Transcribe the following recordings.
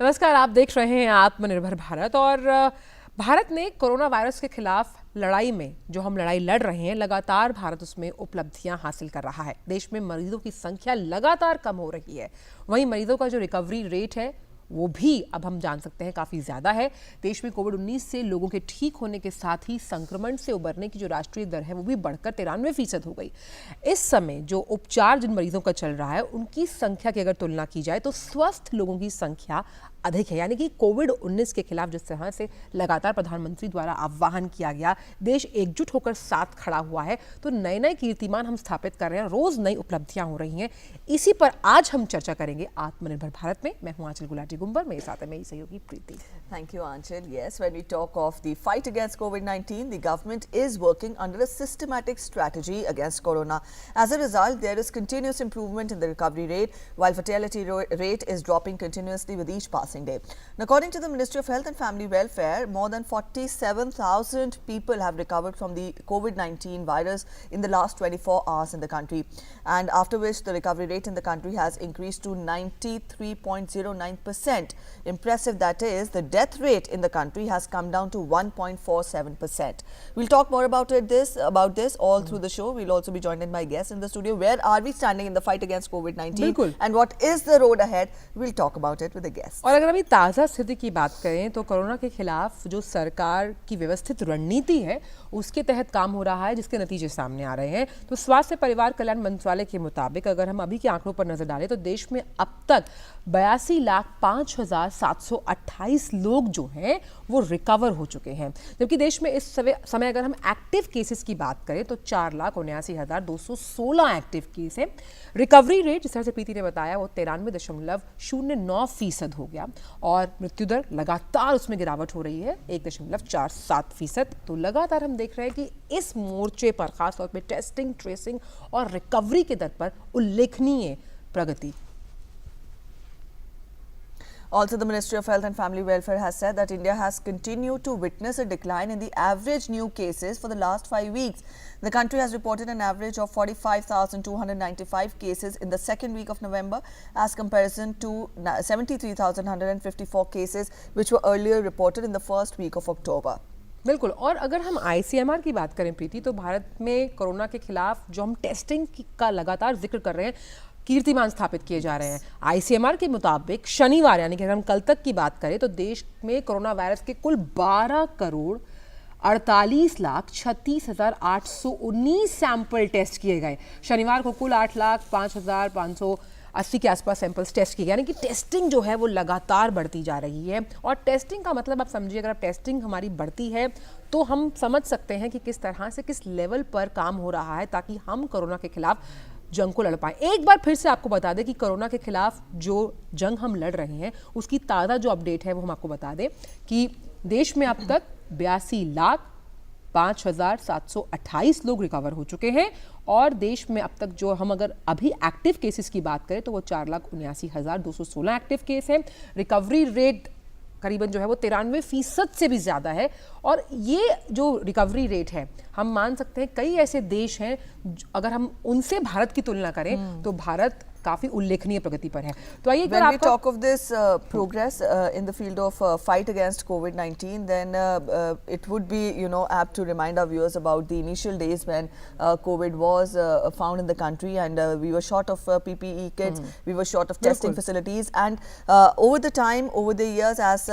नमस्कार, आप देख रहे हैं आत्मनिर्भर भारत। और भारत ने कोरोना वायरस के खिलाफ लड़ाई में जो हम लड़ाई लड़ रहे हैं, लगातार भारत उसमें उपलब्धियां हासिल कर रहा है। देश में मरीजों की संख्या लगातार कम हो रही है, वहीं मरीजों का जो रिकवरी रेट है वो भी अब हम जान सकते हैं काफ़ी ज़्यादा है। देश में कोविड-19 से लोगों के ठीक होने के साथ ही संक्रमण से उबरने की जो राष्ट्रीय दर है वो भी बढ़कर 93% हो गई। इस समय जो उपचार जिन मरीजों का चल रहा है उनकी संख्या की अगर तुलना की जाए तो स्वस्थ लोगों की संख्या अधिक है। यानी कि कोविड-19 के खिलाफ जिस तरह से लगातार प्रधानमंत्री द्वारा आह्वान किया गया, देश एकजुट होकर साथ खड़ा हुआ है, तो नए नए कीर्तिमान हम स्थापित कर रहे हैं, रोज नई उपलब्धियां हो रही हैं। इसी पर आज हम चर्चा करेंगे आत्मनिर्भर भारत में। मैं हूं आंचल गुलाटी गुंबर, मेरे साथ है मेरी सहयोगी प्रीति। Thank you, Anchal. Yes, when we talk of the fight against COVID-19, the government is working under a systematic strategy against corona. As a result, there is continuous improvement in the recovery rate, while fatality rate is dropping continuously with each passing day. Now, according to the Ministry of Health and Family Welfare, more than 47,000 people have recovered from the COVID-19 virus in the last 24 hours in the country, and after which the recovery rate in the country has increased to 93.09%. Impressive that is, the death rate in the country has come down to 1.47%. We'll talk more about this all through the show. We'll also be joined in by guests in the studio. Where are we standing in the fight against COVID-19 and what is the road ahead? We'll talk about it with the guests. और अगर अभी ताज़ा स्थिति की बात करें तो corona के खिलाफ जो सरकार की व्यवस्थित रणनीति है उसके तहत काम हो रहा है, जिसके नतीजे सामने आ रहे हैं। तो स्वास्थ्य परिवार कल्याण मंत्रालय के मुताबिक अगर हम अभी के आंकड़ों पर नजर डालें तो देश में अब तक 82,05,728 लोग जो हैं वो रिकवर हो चुके हैं, जबकि देश में इस समय अगर हम एक्टिव केसेस की बात करें तो 4,79,216 एक्टिव केस हैं। रिकवरी रेट जिस तरह से प्रीति ने बताया वो 93.09% हो गया और मृत्यु दर लगातार उसमें गिरावट हो रही है 1.47%। तो लगातार हम देख रहे हैं कि इस मोर्चे पर खासतौर पर टेस्टिंग, ट्रेसिंग और रिकवरी के दर पर उल्लेखनीय प्रगति। Also, the Ministry of Health and Family Welfare has said that India has continued to witness a decline in the average new cases for the last 5 weeks. The country has reported an average of 45,295 cases in the second week of November as comparison to 73,154 cases which were earlier reported in the first week of October. बिल्कुल। और अगर हम ICMR की बात करें प्रीति, तो भारत में corona के खिलाफ जो हम टेस्टिंग का लगातार जिक्र कर रहे हैं, कीर्तिमान स्थापित किए जा रहे हैं। ICMR के मुताबिक शनिवार यानी कि अगर हम कल तक की बात करें तो देश में कोरोना वायरस के कुल 12,48,36,819 सैंपल टेस्ट किए गए। शनिवार को कुल 8,05,580 के आसपास सैंपल्स टेस्ट किए गए। यानी कि टेस्टिंग जो है वो लगातार बढ़ती जा रही है। और टेस्टिंग का मतलब आप समझिए, अगर आप टेस्टिंग हमारी बढ़ती है तो हम समझ सकते हैं कि किस तरह से किस लेवल पर काम हो रहा है ताकि हम कोरोना के खिलाफ जंग को लड़ पाएं। एक बार फिर से आपको बता दें कि कोरोना के खिलाफ जो जंग हम लड़ रहे हैं उसकी ताज़ा जो अपडेट है वो हम आपको बता दें कि देश में अब तक 82,05,728 लोग रिकवर हो चुके हैं और देश में अब तक जो हम अगर अभी एक्टिव केसेस की बात करें तो वो 4,79,216 एक्टिव केस हैं। रिकवरी रेट करीबन जो है वो 93% से भी ज़्यादा है। और ये जो रिकवरी रेट है हम मान सकते हैं कई ऐसे देश हैं अगर हम उनसे भारत की तुलना करें तो भारत काफी उल्लेखनीय प्रगति पर है। तो आइए when we talk of this progress in the field of fight against COVID-19, then it would be apt to remind our viewers about the initial days when COVID was found in the country and we were short of PPE kits, we were short of testing facilities, and over the years, as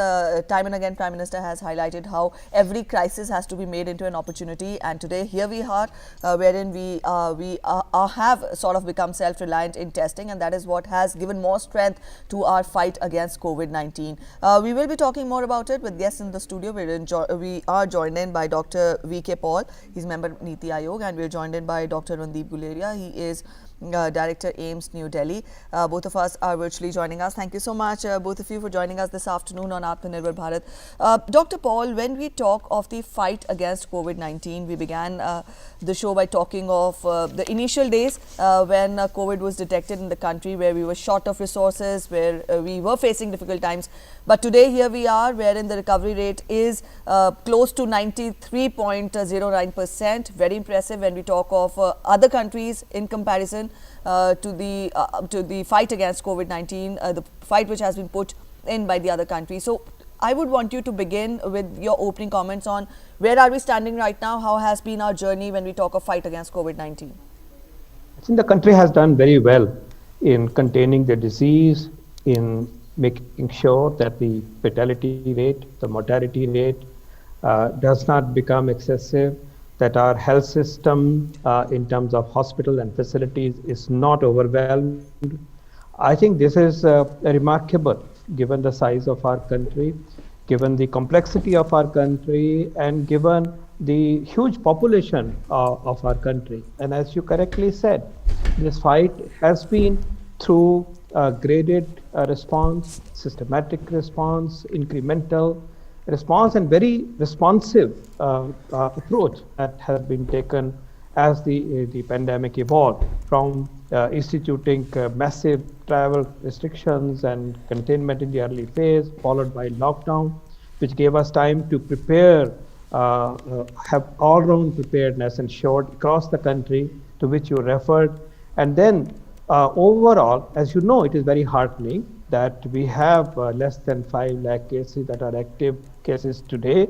time and again Prime Minister has highlighted how every crisis has to be made into an opportunity, and today here we are wherein we have sort of become self-reliant in testing, and that is what has given more strength to our fight against COVID-19. We will be talking more about it with guests in the studio. We are joined in by Dr. V.K. Paul. He's member of Niti Aayog, and we're joined in by Dr. Randeep Guleria. He is Director AIIMS New Delhi. Both of us are virtually joining us. Thank you so much both of you for joining us this afternoon on Atmanirbhar Bharat. Dr. Paul, when we talk of the fight against COVID-19, we began the show by talking of the initial days when COVID was detected in the country, where we were short of resources, where we were facing difficult times. But today here we are, wherein the recovery rate is close to 93.09%. Very impressive when we talk of other countries in comparison to the fight against COVID-19, the fight which has been put in by the other countries. So I would want you to begin with your opening comments on where are we standing right now, how has been our journey when we talk of fight against COVID-19? I think the country has done very well in containing the disease, in making sure that the fatality rate, the mortality rate does not become excessive, that our health system in terms of hospital and facilities is not overwhelmed. I think this is remarkable given the size of our country, given the complexity of our country, and given the huge population of our country. And as you correctly said, this fight has been through graded response, systematic response, incremental response, and very responsive approach that has been taken as the pandemic evolved, from instituting massive travel restrictions and containment in the early phase, followed by lockdown, which gave us time to prepare, have all-round preparedness ensured across the country, to which you referred. And then overall, as you know, it is very heartening that we have less than 5 lakh cases that are active cases today.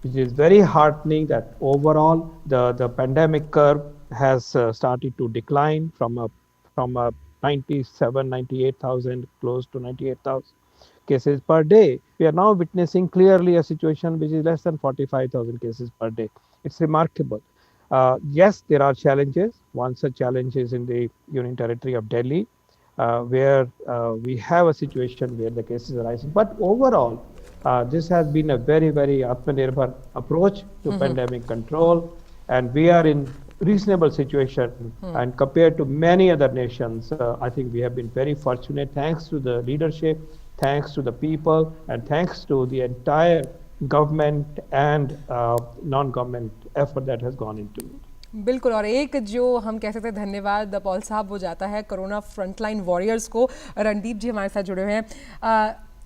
It is very heartening that overall the pandemic curve has started to decline from a 98,000 close to 98,000 cases per day. We are now witnessing clearly a situation which is less than 45,000 cases per day. It's remarkable. Yes, there are challenges. One such challenge is in the Union Territory of Delhi, where we have a situation where the cases are rising. But overall, this has been a very, very Atmanirbhar approach to pandemic control, and we are in reasonable situation. And compared to many other nations, I think we have been very fortunate, thanks to the leadership, thanks to the people, and thanks to the entire government and non-government effort that has gone into it. बिल्कुल, और एक जो हम कह सकते हैं धन्यवाद Paul साहब वो जाता है कोरोना फ्रंटलाइन वॉरियर्स को। रणदीप जी हमारे साथ जुड़े हुए हैं।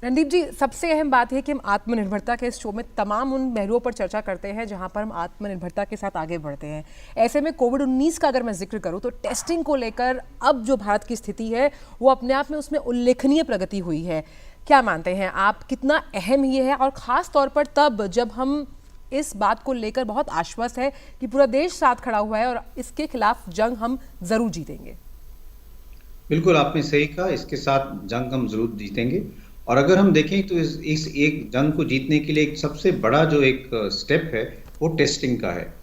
रणदीप जी, सबसे अहम बात है कि हम आत्मनिर्भरता के इस शो में तमाम उन पहलुओं पर चर्चा करते हैं जहां पर हम आत्मनिर्भरता के साथ आगे बढ़ते हैं। ऐसे में कोविड-19 का अगर मैं जिक्र करूं तो टेस्टिंग को लेकर अब जो भारत की स्थिति है वो अपने आप में उसमें उल्लेखनीय प्रगति हुई है। क्या मानते हैं आप, कितना अहम ये है, और ख़ास तौर पर तब जब हम इस बात को लेकर बहुत आश्वस्त है कि पूरा देश साथ खड़ा हुआ है और इसके खिलाफ जंग हम ज़रूर जीतेंगे? बिल्कुल, आपने सही कहा, इसके साथ जंग हम ज़रूर जीतेंगे। और अगर हम देखें तो इस एक जंग को जीतने के लिए एक सबसे बड़ा जो एक स्टेप है वो टेस्टिंग का है।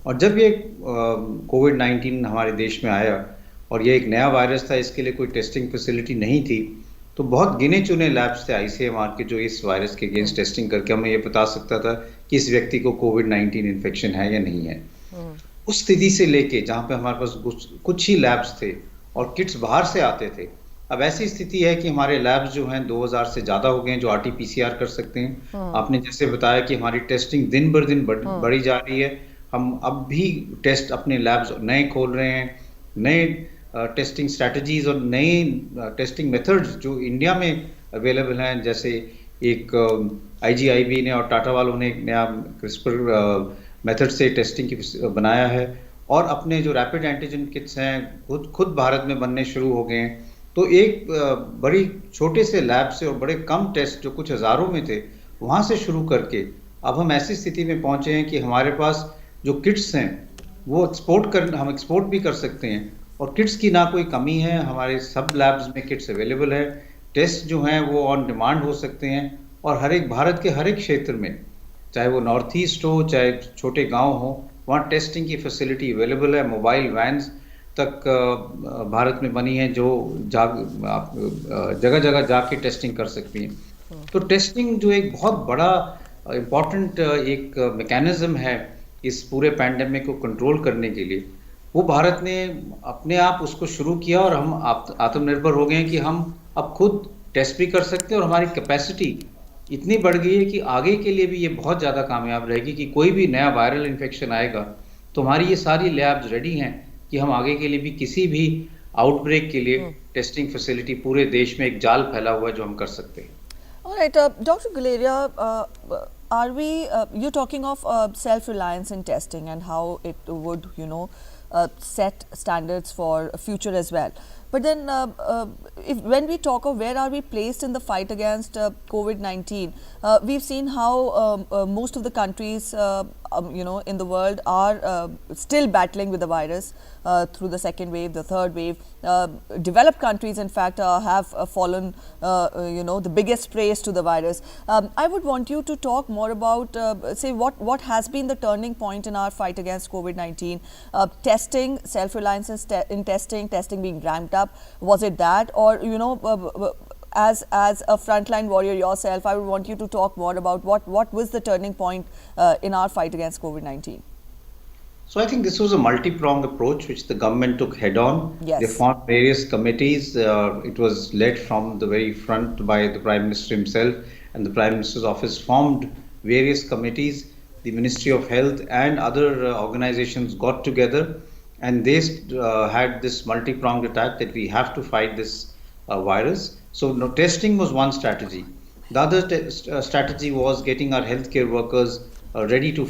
और जब ये कोविड-19 हमारे देश में आया और ये एक नया वायरस था, इसके लिए कोई टेस्टिंग फैसिलिटी नहीं थी, तो बहुत गिने चुने लैब्स थे ICMR के जो इस वायरस के अगेंस्ट टेस्टिंग करके हमें ये बता सकता था कि इस व्यक्ति को कोविड-19 इन्फेक्शन है या नहीं है। उस स्थिति से लेके जहाँ पे हमारे पास कुछ ही लैब्स थे और किट्स बाहर से आते थे, अब ऐसी स्थिति है कि हमारे लैब्स जो हैं 2000 से ज़्यादा हो गए हैं जो RT-PCR कर सकते हैं। आपने जैसे बताया कि हमारी टेस्टिंग दिन बर दिन बढ़ी जा रही है। हम अब भी टेस्ट अपने लैब्स नए खोल रहे हैं, नए टेस्टिंग स्ट्रैटेजीज और नए टेस्टिंग मेथड्स जो इंडिया में अवेलेबल हैं, जैसे एक IGIB ने और टाटा वालों ने एक नया क्रिस्पर मेथड से टेस्टिंग की बनाया है, और अपने जो रैपिड एंटीजन किट्स हैं खुद भारत में बनने शुरू हो गए हैं। तो एक बड़ी छोटे से लैब से और बड़े कम टेस्ट जो कुछ हज़ारों में थे वहाँ से शुरू करके अब हम ऐसी स्थिति में पहुँचे हैं कि हमारे पास जो किट्स हैं वो हम एक्सपोर्ट भी कर सकते हैं, और किट्स की ना कोई कमी है। हमारे सब लैब्स में किट्स अवेलेबल है, टेस्ट जो हैं वो ऑन डिमांड हो सकते हैं, और भारत के हर एक क्षेत्र में, चाहे वो नॉर्थ ईस्ट हो चाहे छोटे गाँव हो, वहाँ टेस्टिंग की फैसिलिटी अवेलेबल है। मोबाइल वैन्स तक भारत में बनी है जो जगह जगह जाके टेस्टिंग कर सकती हैं। तो टेस्टिंग जो एक बहुत बड़ा इम्पॉर्टेंट एक मैकेनिज्म है इस पूरे पैंडेमिक को कंट्रोल करने के लिए, वो भारत ने अपने आप उसको शुरू किया और हम आत्मनिर्भर हो गए हैं कि हम अब खुद टेस्ट भी कर सकते हैं, और हमारी कैपेसिटी इतनी बढ़ गई है कि आगे के लिए भी ये बहुत ज़्यादा कामयाब रहेगी कि कोई भी नया वायरल इन्फेक्शन आएगा तो हमारी ये सारी लैब्स रेडी हैं कि हम आगे के लिए भी किसी भी आउटब्रेक के लिए टेस्टिंग फैसिलिटी, पूरे देश में एक जाल फैला हुआ है जो हम कर सकते हैं। All right, Dr. Guleria, are we, you're talking of self-reliance in testing and how it would, set standards for future as well. But then when we talk of where are we placed in the fight against COVID-19, we've seen how most of the countries, in the world are still battling with the virus through the second wave, the third wave. Developed countries, in fact, have fallen, the biggest praise to the virus. I would want you to talk more about, say, what has been the turning point in our fight against COVID-19? Testing, self-reliance in testing being ramped up. Was it that, or as a frontline warrior yourself, I would want you to talk more about what was the turning point in our fight against COVID-19? So I think this was a multi-pronged approach which the government took head on. Yes. They formed various committees. It was led from the very front by the Prime Minister himself, and the Prime Minister's office formed various committees. The Ministry of Health and other organizations got together, and they had this multi-pronged attack that we have to fight this virus. So testing was one strategy. The other strategy was getting our healthcare workers ready to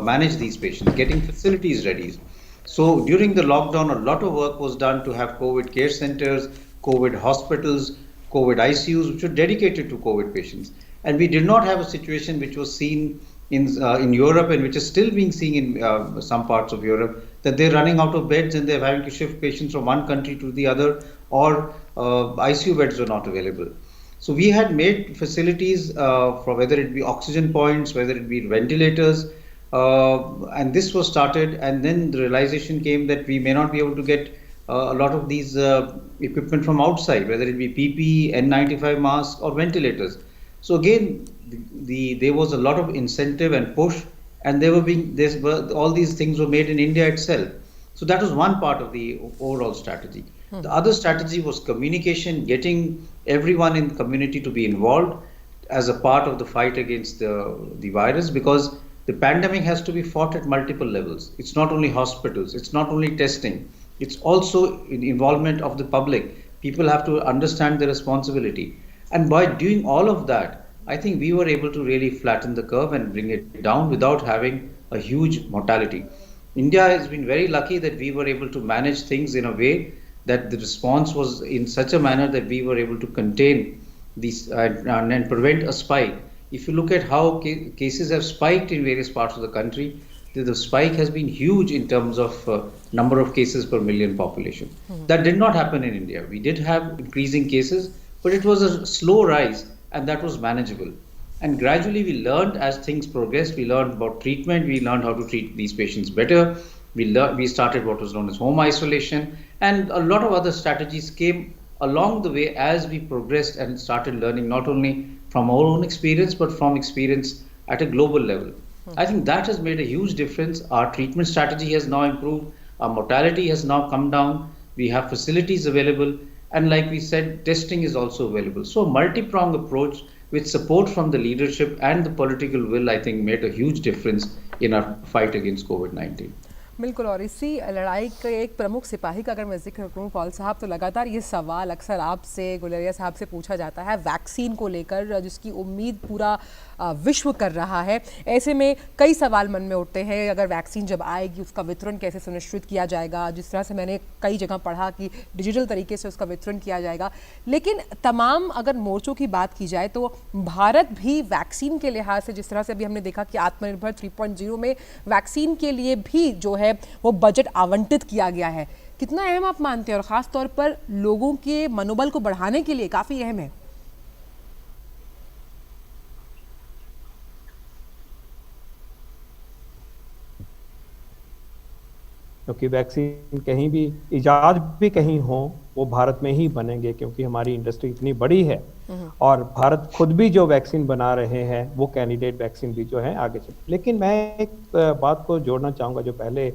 manage these patients, getting facilities ready. So during the lockdown, a lot of work was done to have COVID care centers, COVID hospitals, COVID ICUs, which were dedicated to COVID patients. And we did not have a situation which was seen in Europe, and which is still being seen in some parts of Europe, that they're running out of beds and they're having to shift patients from one country to the other, or ICU beds were not available. So we had made facilities for whether it be oxygen points, whether it be ventilators, and this was started, and then the realization came that we may not be able to get a lot of these equipment from outside, whether it be PPE, N95 masks or ventilators. So again, there was a lot of incentive and push, and all these things were made in India itself. So that was one part of the overall strategy. The other strategy was communication, getting everyone in the community to be involved as a part of the fight against the virus, because the pandemic has to be fought at multiple levels. It's not only hospitals, it's not only testing, it's also involvement of the public. People have to understand their responsibility. And by doing all of that, I think we were able to really flatten the curve and bring it down without having a huge mortality. India has been very lucky that we were able to manage things in a way that the response was in such a manner that we were able to contain these and prevent a spike. If you look at how cases have spiked in various parts of the country, the spike has been huge in terms of number of cases per million population. That did not happen in India. We did have increasing cases, but it was a slow rise, and that was manageable. And gradually we learned, as things progressed, we learned about treatment, we learned how to treat these patients better. We started what was known as home isolation, and a lot of other strategies came along the way as we progressed and started learning not only from our own experience, but from experience at a global level. I think that has made a huge difference. Our treatment strategy has now improved. Our mortality has now come down. We have facilities available. And like we said, testing is also available. So a multi-pronged approach with support from the leadership and the political will, I think, made a huge difference in our fight against COVID-19. बिल्कुल, और इसी लड़ाई के एक प्रमुख सिपाही का अगर मैं जिक्र करूँ पॉल साहब, तो लगातार ये सवाल अक्सर आपसे, गुलेरिया साहब से पूछा जाता है वैक्सीन को लेकर, जिसकी उम्मीद पूरा विश्व कर रहा है। ऐसे में कई सवाल मन में उठते हैं, अगर वैक्सीन जब आएगी उसका वितरण कैसे सुनिश्चित किया जाएगा। जिस तरह से मैंने कई जगह पढ़ा कि डिजिटल तरीके से उसका वितरण किया जाएगा। लेकिन तमाम अगर मोर्चों की बात की जाए तो भारत भी वैक्सीन के लिहाज से, जिस तरह से अभी हमने देखा कि आत्मनिर्भर 3.0 में वैक्सीन के लिए भी जो है वो बजट आवंटित किया गया है, कितना अहम आप मानते हैं, और ख़ास तौर पर लोगों के मनोबल को बढ़ाने के लिए काफ़ी अहम है? क्योंकि वैक्सीन कहीं भी इजाद भी कहीं हो, वो भारत में ही बनेंगे, क्योंकि हमारी इंडस्ट्री इतनी बड़ी है। और भारत खुद भी जो वैक्सीन बना रहे हैं, वो कैंडिडेट वैक्सीन भी जो है आगे चल। लेकिन मैं एक बात को जोड़ना चाहूँगा, जो पहले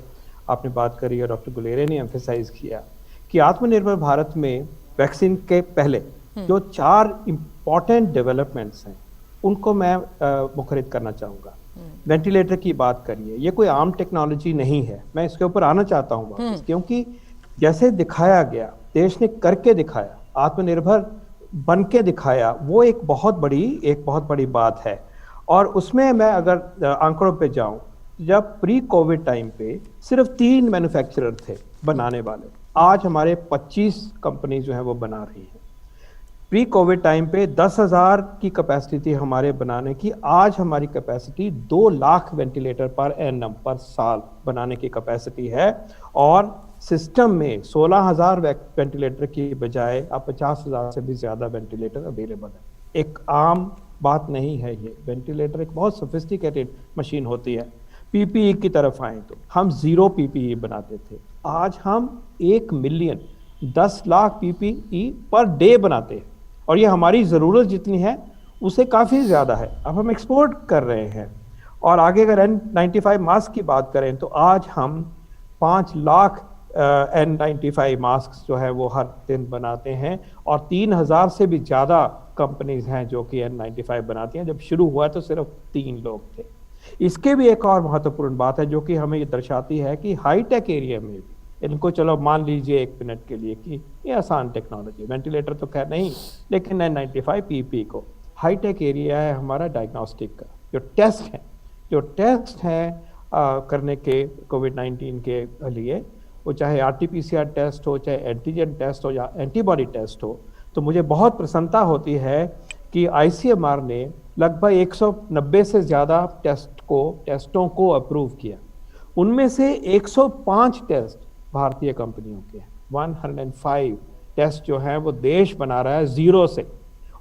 आपने बात करी और डॉक्टर गुलेरिया ने एम्फेसाइज किया कि आत्मनिर्भर भारत में वैक्सीन के पहले जो 4 इम्पॉर्टेंट डेवलपमेंट्स हैं, उनको मैं मुखरित करना चाहूँगा। वेंटिलेटर की बात करिए, ये कोई आम टेक्नोलॉजी नहीं है, मैं इसके ऊपर आना चाहता हूँ वापस, क्योंकि जैसे दिखाया गया, देश ने करके दिखाया, आत्मनिर्भर बन के दिखाया, वो एक बहुत बड़ी बात है। और उसमें मैं अगर आंकड़ों पे जाऊं, जब प्री कोविड टाइम पे सिर्फ 3 मैन्युफैक्चरर थे बनाने वाले, आज हमारे 25 कंपनी जो है वो बना रही है। प्री कोविड टाइम पे 10,000 की कैपेसिटी थी हमारे बनाने की, आज हमारी capacity 2 lakh ventilator per annum पर साल बनाने की कैपेसिटी है। और सिस्टम में 16,000 वेंटिलेटर की बजाय अब 50,000 से भी ज़्यादा वेंटिलेटर अवेलेबल है। एक आम बात नहीं है ये। वेंटिलेटर एक बहुत सोफिस्टिकेटेड मशीन होती है। पीपीई की तरफ आए तो हम 0 पीपीई बनाते थे, आज हम 1 million 10 lakh PPE per day बनाते हैं, और ये हमारी ज़रूरत जितनी है उससे काफ़ी ज़्यादा है। अब हम एक्सपोर्ट कर रहे हैं। और आगे अगर N95 मास्क की बात करें तो आज हम 5 लाख N95 मास्क जो है वो हर दिन बनाते हैं, और 3,000 से भी ज़्यादा कंपनीज हैं जो कि N95 बनाती हैं। जब शुरू हुआ तो सिर्फ 3 लोग थे। इसके भी एक और महत्वपूर्ण बात है जो कि हमें ये दर्शाती है कि हाईटेक एरिया में भी, इनको चलो मान लीजिए 1 मिनट के लिए कि ये आसान टेक्नोलॉजी, वेंटिलेटर तो खैर नहीं, लेकिन N95 पीपी को हाईटेक एरिया है हमारा डायग्नोस्टिक का। जो टेस्ट है करने के कोविड-19 के लिए, वो चाहे RT-PCR टेस्ट हो, चाहे एंटीजन टेस्ट हो या एंटीबॉडी टेस्ट हो, तो मुझे बहुत प्रसन्नता होती है कि ICMR ने लगभग 190 से ज़्यादा टेस्टों को अप्रूव किया। उनमें से 105 टेस्ट भारतीय कंपनियों के हैं। 105 टेस्ट जो है वो देश बना रहा है 0 से,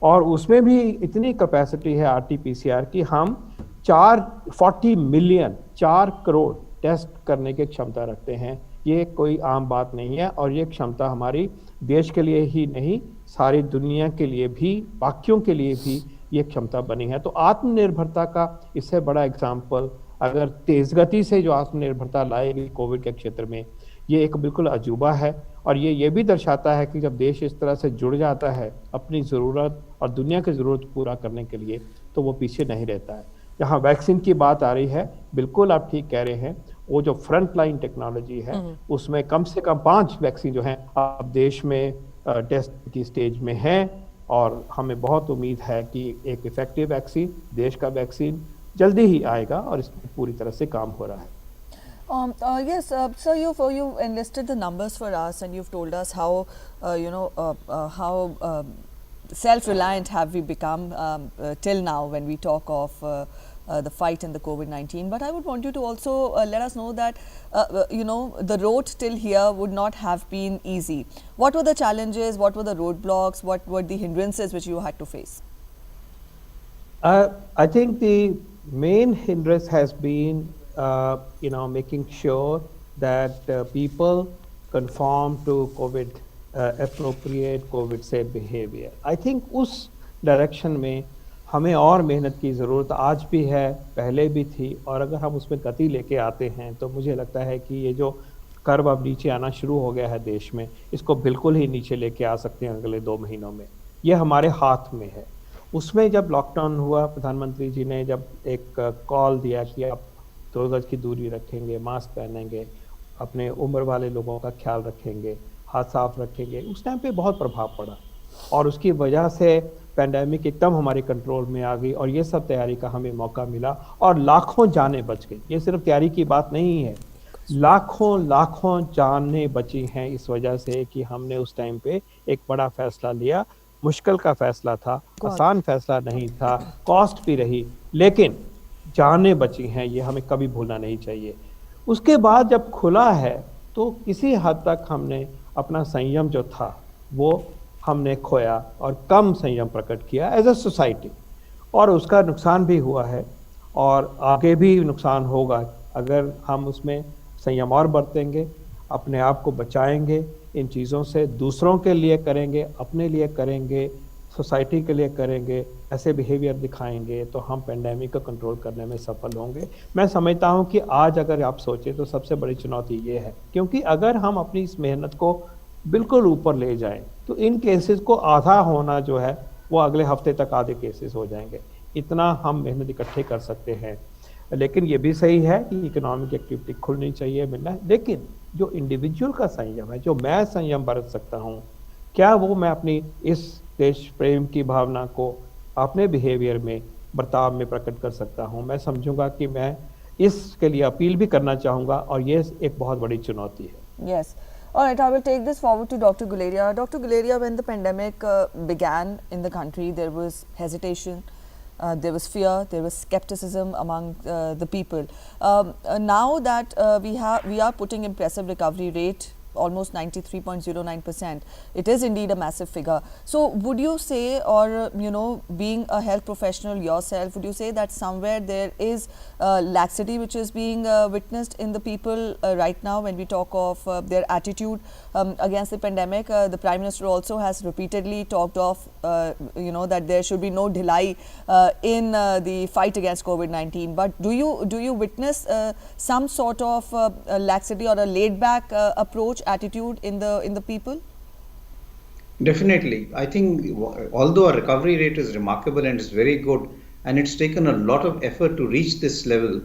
और उसमें भी इतनी कैपेसिटी है RT-PCR की हम 40 मिलियन 4 करोड़ टेस्ट करने की क्षमता रखते हैं। ये कोई आम बात नहीं है, और ये क्षमता हमारी देश के लिए ही नहीं, सारी दुनिया के लिए भी, बाकियों के लिए भी ये क्षमता बनी है। तो आत्मनिर्भरता का इससे बड़ा एग्जाम्पल, अगर तेज गति से जो आत्मनिर्भरता लाएगी कोविड के क्षेत्र में, ये एक बिल्कुल अजूबा है। और ये भी दर्शाता है कि जब देश इस तरह से जुड़ जाता है अपनी ज़रूरत और दुनिया की ज़रूरत पूरा करने के लिए, तो वो पीछे नहीं रहता है। जहाँ वैक्सीन की बात आ रही है, बिल्कुल आप ठीक कह रहे हैं, वो जो फ्रंट लाइन टेक्नोलॉजी है उसमें कम से कम 5 वैक्सीन जो हैं अब देश में टेस्ट की स्टेज में हैं, और हमें बहुत उम्मीद है कि एक इफेक्टिव वैक्सीन, देश का वैक्सीन जल्दी ही आएगा, और इसमें पूरी तरह से काम हो रहा है। Yes, sir, you've enlisted the numbers for us, and you've told us how how self-reliant have we become till now when we talk of the fight in the COVID-19. But I would want you to also let us know that the road till here would not have been easy. What were the challenges? What were the roadblocks? What were the hindrances which you had to face? I think the main hindrance has been making sure that people conform to COVID appropriate COVID safe behavior. I think उस direction में हमें और मेहनत की ज़रूरत आज भी है, पहले भी थी, और अगर हम उसमें गति लेके आते हैं तो मुझे लगता है कि ये जो कर्व अब नीचे आना शुरू हो गया है देश में, इसको बिल्कुल ही नीचे लेके आ सकते हैं अगले 2 महीनों में। ये हमारे हाथ में है। उसमें जब लॉकडाउन हुआ, प्रधानमंत्री जी ने जब एक कॉल दिया कि आप 2 गज की दूरी रखेंगे, मास्क पहनेंगे, अपने उम्र वाले लोगों का ख्याल रखेंगे, हाथ साफ रखेंगे, उस टाइम पे बहुत प्रभाव पड़ा, और उसकी वजह से पैंडेमिक एकदम हमारे कंट्रोल में आ गई, और ये सब तैयारी का हमें मौका मिला, और लाखों जानें बच गई। ये सिर्फ तैयारी की बात नहीं है, लाखों जानें बची हैं इस वजह से कि हमने उस टाइम पे एक बड़ा फैसला लिया। मुश्किल का फैसला था, आसान फैसला नहीं था, कॉस्ट भी रही, लेकिन जानें बची हैं, ये हमें कभी भूलना नहीं चाहिए। उसके बाद जब खुला है तो किसी हद तक हमने अपना संयम जो था वो हमने खोया, और कम संयम प्रकट किया एज अ सोसाइटी, और उसका नुकसान भी हुआ है, और आगे भी नुकसान होगा अगर हम उसमें संयम और बरतेंगे, अपने आप को बचाएंगे इन चीज़ों से, दूसरों के लिए करेंगे, अपने लिए करेंगे, सोसाइटी के लिए करेंगे, ऐसे बिहेवियर दिखाएंगे, तो हम पेंडेमिक को कंट्रोल करने में सफल होंगे। मैं समझता हूं कि आज अगर आप सोचें तो सबसे बड़ी चुनौती ये है, क्योंकि अगर हम अपनी इस मेहनत को बिल्कुल ऊपर ले जाएं तो इन केसेस को आधा होना जो है वो अगले हफ्ते तक आधे केसेस हो जाएंगे। इतना हम मेहनत इकट्ठे कर सकते हैं। लेकिन ये भी सही है कि इकोनॉमिक एक्टिविटी खुलनी चाहिए, मिलना है, लेकिन जो इंडिविजुअल का संयम है, जो मैं संयम बरत सकता हूँ, क्या वो मैं अपनी इस देश प्रेम की भावना को अपने बिहेवियर में बर्ताव में प्रकट कर सकता हूँ। मैं समझूंगा कि मैं इसके लिए अपील भी करना चाहूँगा और ये एक बहुत बड़ी चुनौती है। Yes. All right, I will take this forward to Dr. Guleria. Dr. Guleria, when the pandemic began in the country, there was hesitation, there was fear, there was skepticism among the people. Now that we are putting impressive recovery rate, almost 93.09%, it is indeed a massive figure. So would you say, or being a health professional yourself, would you say that somewhere there is laxity which is being witnessed in the people right now when we talk of their attitude against the pandemic? The Prime Minister also has repeatedly talked of that there should be no delay in the fight against COVID-19. But do you witness some sort of laxity or a laid back approach, attitude in the people? Definitely. I think although our recovery rate is remarkable and is very good, and it's taken a lot of effort to reach this level,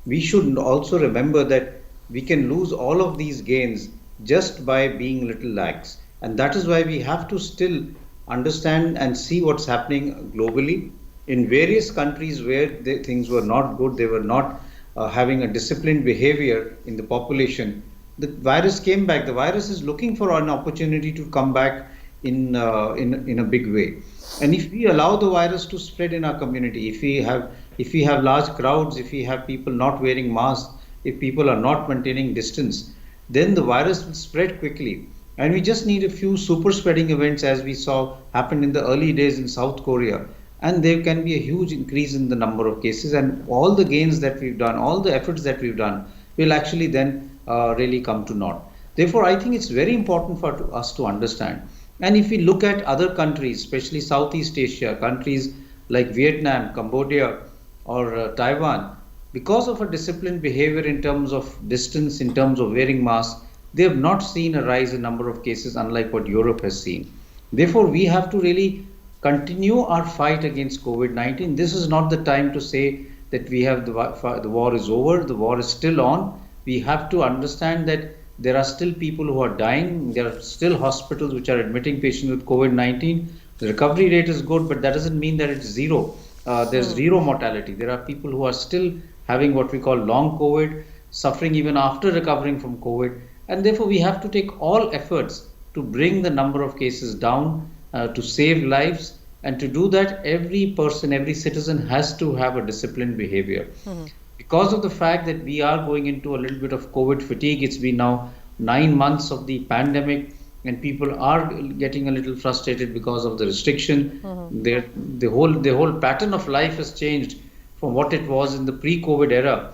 we should also remember that we can lose all of these gains just by being a little lax. And that is why we have to still understand and see what's happening globally. In various countries where things were not good, they were not having a disciplined behavior in the population, the virus came back. The virus is looking for an opportunity to come back in a big way. And if we allow the virus to spread in our community, if we have large crowds, if we have people not wearing masks, if people are not maintaining distance, then the virus will spread quickly. And we just need a few super spreading events, as we saw happen in the early days in South Korea. And there can be a huge increase in the number of cases, and all the gains that we've done, all the efforts that we've done will actually then really come to naught. Therefore, I think it's very important for us to understand. And if we look at other countries, especially Southeast Asia, countries like Vietnam, Cambodia, or Taiwan, because of a disciplined behavior in terms of distance, in terms of wearing masks, they have not seen a rise in number of cases, unlike what Europe has seen. Therefore, we have to really continue our fight against COVID-19. This is not the time to say that we have the war is over. The war is still on. We have to understand that there are still people who are dying. There are still hospitals which are admitting patients with COVID-19. The recovery rate is good, but that doesn't mean that it's zero. There's zero mortality. There are people who are still having what we call long COVID, suffering even after recovering from COVID. And therefore, we have to take all efforts to bring the number of cases down, to save lives. And to do that, every person, every citizen has to have a disciplined behavior. Because of the fact that we are going into a little bit of COVID fatigue, it's been now 9 months of the pandemic, and people are getting a little frustrated because of the restriction. The whole pattern of life has changed from what it was in the pre-COVID era.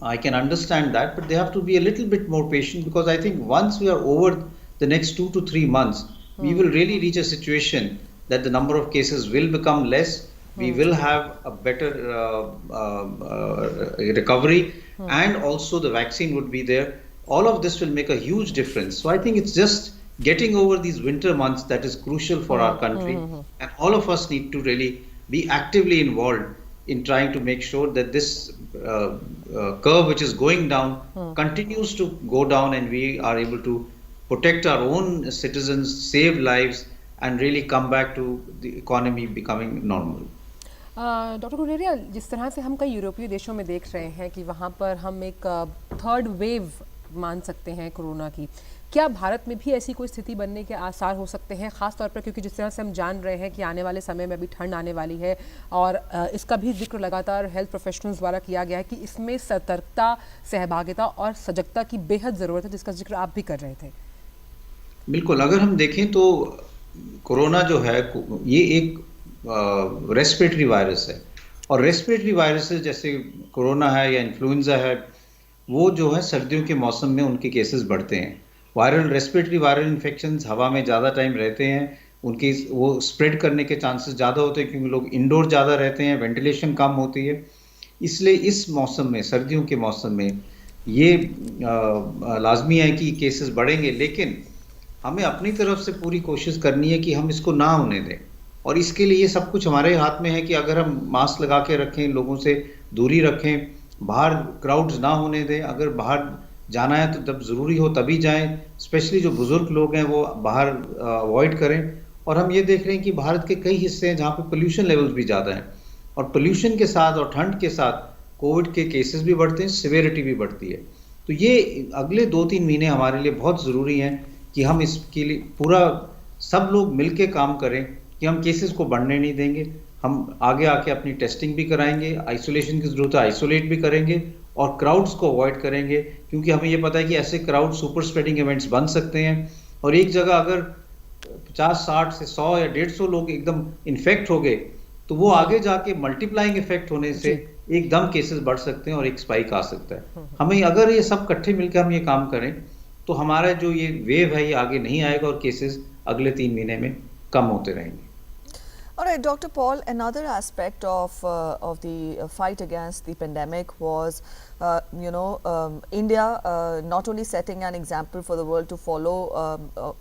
I can understand that, but they have to be a little bit more patient, because I think once we are over the next 2 to 3 months, we will really reach a situation that the number of cases will become less. We will have a better recovery, and also the vaccine would be there. All of this will make a huge difference. So I think it's just getting over these winter months that is crucial for our country. And all of us need to really be actively involved in trying to make sure that this curve which is going down continues to go down, and we are able to protect our own citizens, save lives, and really come back to the economy becoming normal. Doctor Guleria, जिस तरह से हम कई यूरोपीय देशों में देख रहे हैं कि वहाँ पर हम एक थर्ड वेव मान सकते हैं कोरोना की, क्या भारत में भी ऐसी कोई स्थिति बनने के आसार हो सकते हैं, खास तौर पर क्योंकि जिस तरह से हम जान रहे हैं कि आने वाले समय में अभी ठंड आने वाली है, और इसका भी जिक्र लगातार हेल्थ प्रोफेशनल्स द्वारा किया गया है कि इसमें सतर्कता, सहभागिता और सजगता की बेहद ज़रूरत है, जिसका जिक्र आप भी कर रहे थे। बिल्कुल, अगर हम देखें तो कोरोना जो है ये एक रेस्पिरेटरी वायरस है, और रेस्पिरेटरी वायरसेस जैसे कोरोना है या इन्फ्लुएंजा है, वो जो है सर्दियों के मौसम में उनके केसेस बढ़ते हैं। रेस्पिरेटरी वायरल इन्फेक्शंस हवा में ज़्यादा टाइम रहते हैं, उनकी वो स्प्रेड करने के चांसेस ज़्यादा होते हैं, क्योंकि लोग इंडोर ज़्यादा रहते हैं, वेंटिलेशन कम होती है। इसलिए इस मौसम में, सर्दियों के मौसम में ये लाजमी है कि केसेस बढ़ेंगे, लेकिन हमें अपनी तरफ से पूरी कोशिश करनी है कि हम इसको ना होने दें। और इसके लिए ये सब कुछ हमारे हाथ में है कि अगर हम मास्क लगा के रखें, लोगों से दूरी रखें, बाहर क्राउड्स ना होने दें, अगर बाहर जाना है तो जब ज़रूरी हो तभी जाएं, स्पेशली जो बुज़ुर्ग लोग हैं वो बाहर अवॉइड करें। और हम ये देख रहे हैं कि भारत के कई हिस्से हैं जहाँ पे पोल्यूशन लेवल्स भी ज़्यादा हैं, और पोल्यूशन के साथ और ठंड के साथ कोविड के केसेस भी बढ़ते हैं, सिवियरिटी भी बढ़ती है। तो ये अगले 2-3 महीने हमारे लिए बहुत ज़रूरी हैं कि हम इसके लिए पूरा सब लोग मिलके काम करें कि हम केसेस को बढ़ने नहीं देंगे। हम आगे आके अपनी टेस्टिंग भी कराएंगे, आइसोलेशन की ज़रूरत है आइसोलेट भी करेंगे और क्राउड्स को अवॉइड करेंगे, क्योंकि हमें ये पता है कि ऐसे क्राउड सुपर स्प्रेडिंग इवेंट्स बन सकते हैं और एक जगह अगर 50-60 से 100 या 150 लोग एकदम इन्फेक्ट हो गए तो वो आगे जाके मल्टीप्लाइंग इफेक्ट होने से एकदम केसेस बढ़ सकते हैं और एक स्पाइक आ सकता है। हमें अगर ये सब इकट्ठे मिलकर हम ये काम करें तो हमारा जो ये वेव है ये आगे नहीं आएगा और केसेस अगले 3 महीने में कम होते रहेंगे। All right, Dr. Paul, another aspect of the fight against the pandemic was, India not only setting an example for the world to follow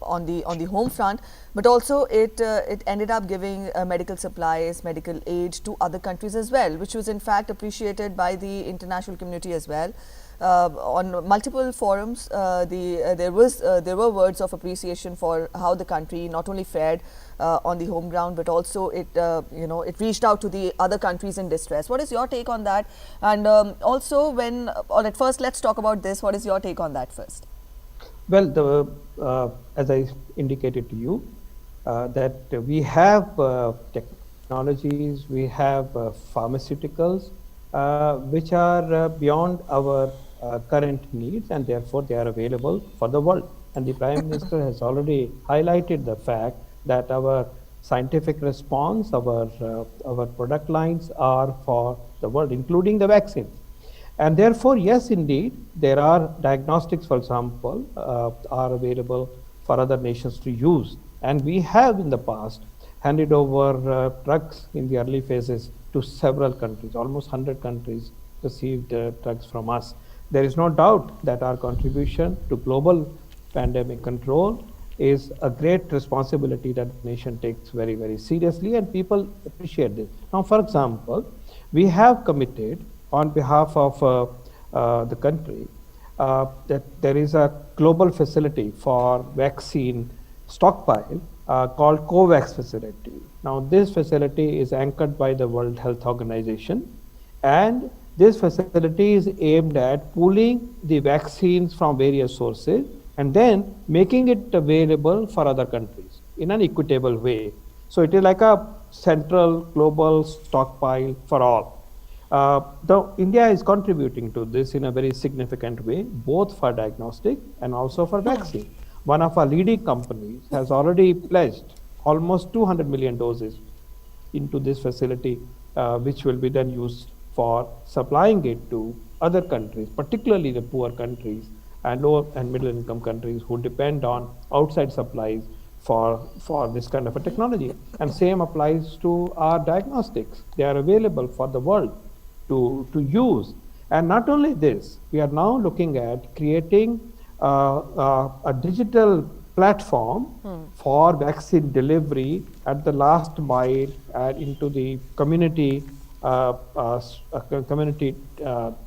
on the home front, but also it ended up giving medical supplies, medical aid to other countries as well, which was in fact appreciated by the international community as well. On multiple forums, there were words of appreciation for how the country not only fared on the home ground, but also it reached out to the other countries in distress. What is your take on that? And also, at first, let's talk about this. What is your take on that first? Well, as I indicated to you, that we have technologies, we have pharmaceuticals, which are beyond our current needs, and therefore they are available for the world. And the Prime Minister has already highlighted the fact that our scientific response, our product lines are for the world, including the vaccines. And therefore, yes, indeed, there are diagnostics, for example, are available for other nations to use. And we have in the past handed over drugs in the early phases to several countries. Almost 100 countries received drugs from us. There is no doubt that our contribution to global pandemic control is a great responsibility that the nation takes very, very seriously, and people appreciate this. Now, for example, we have committed on behalf of the country that there is a global facility for vaccine stockpile called COVAX facility. Now, this facility is anchored by the World Health Organization, and this facility is aimed at pooling the vaccines from various sources and then making it available for other countries in an equitable way. So it is like a central global stockpile for all. Though India is contributing to this in a very significant way, both for diagnostic and also for vaccine. One of our leading companies has already pledged almost 200 million doses into this facility, which will be then used for supplying it to other countries, particularly the poor countries and low and middle income countries who depend on outside supplies for this kind of a technology. And same applies to our diagnostics. They are available for the world to use. And not only this, we are now looking at creating a digital platform for vaccine delivery at the last mile and into the community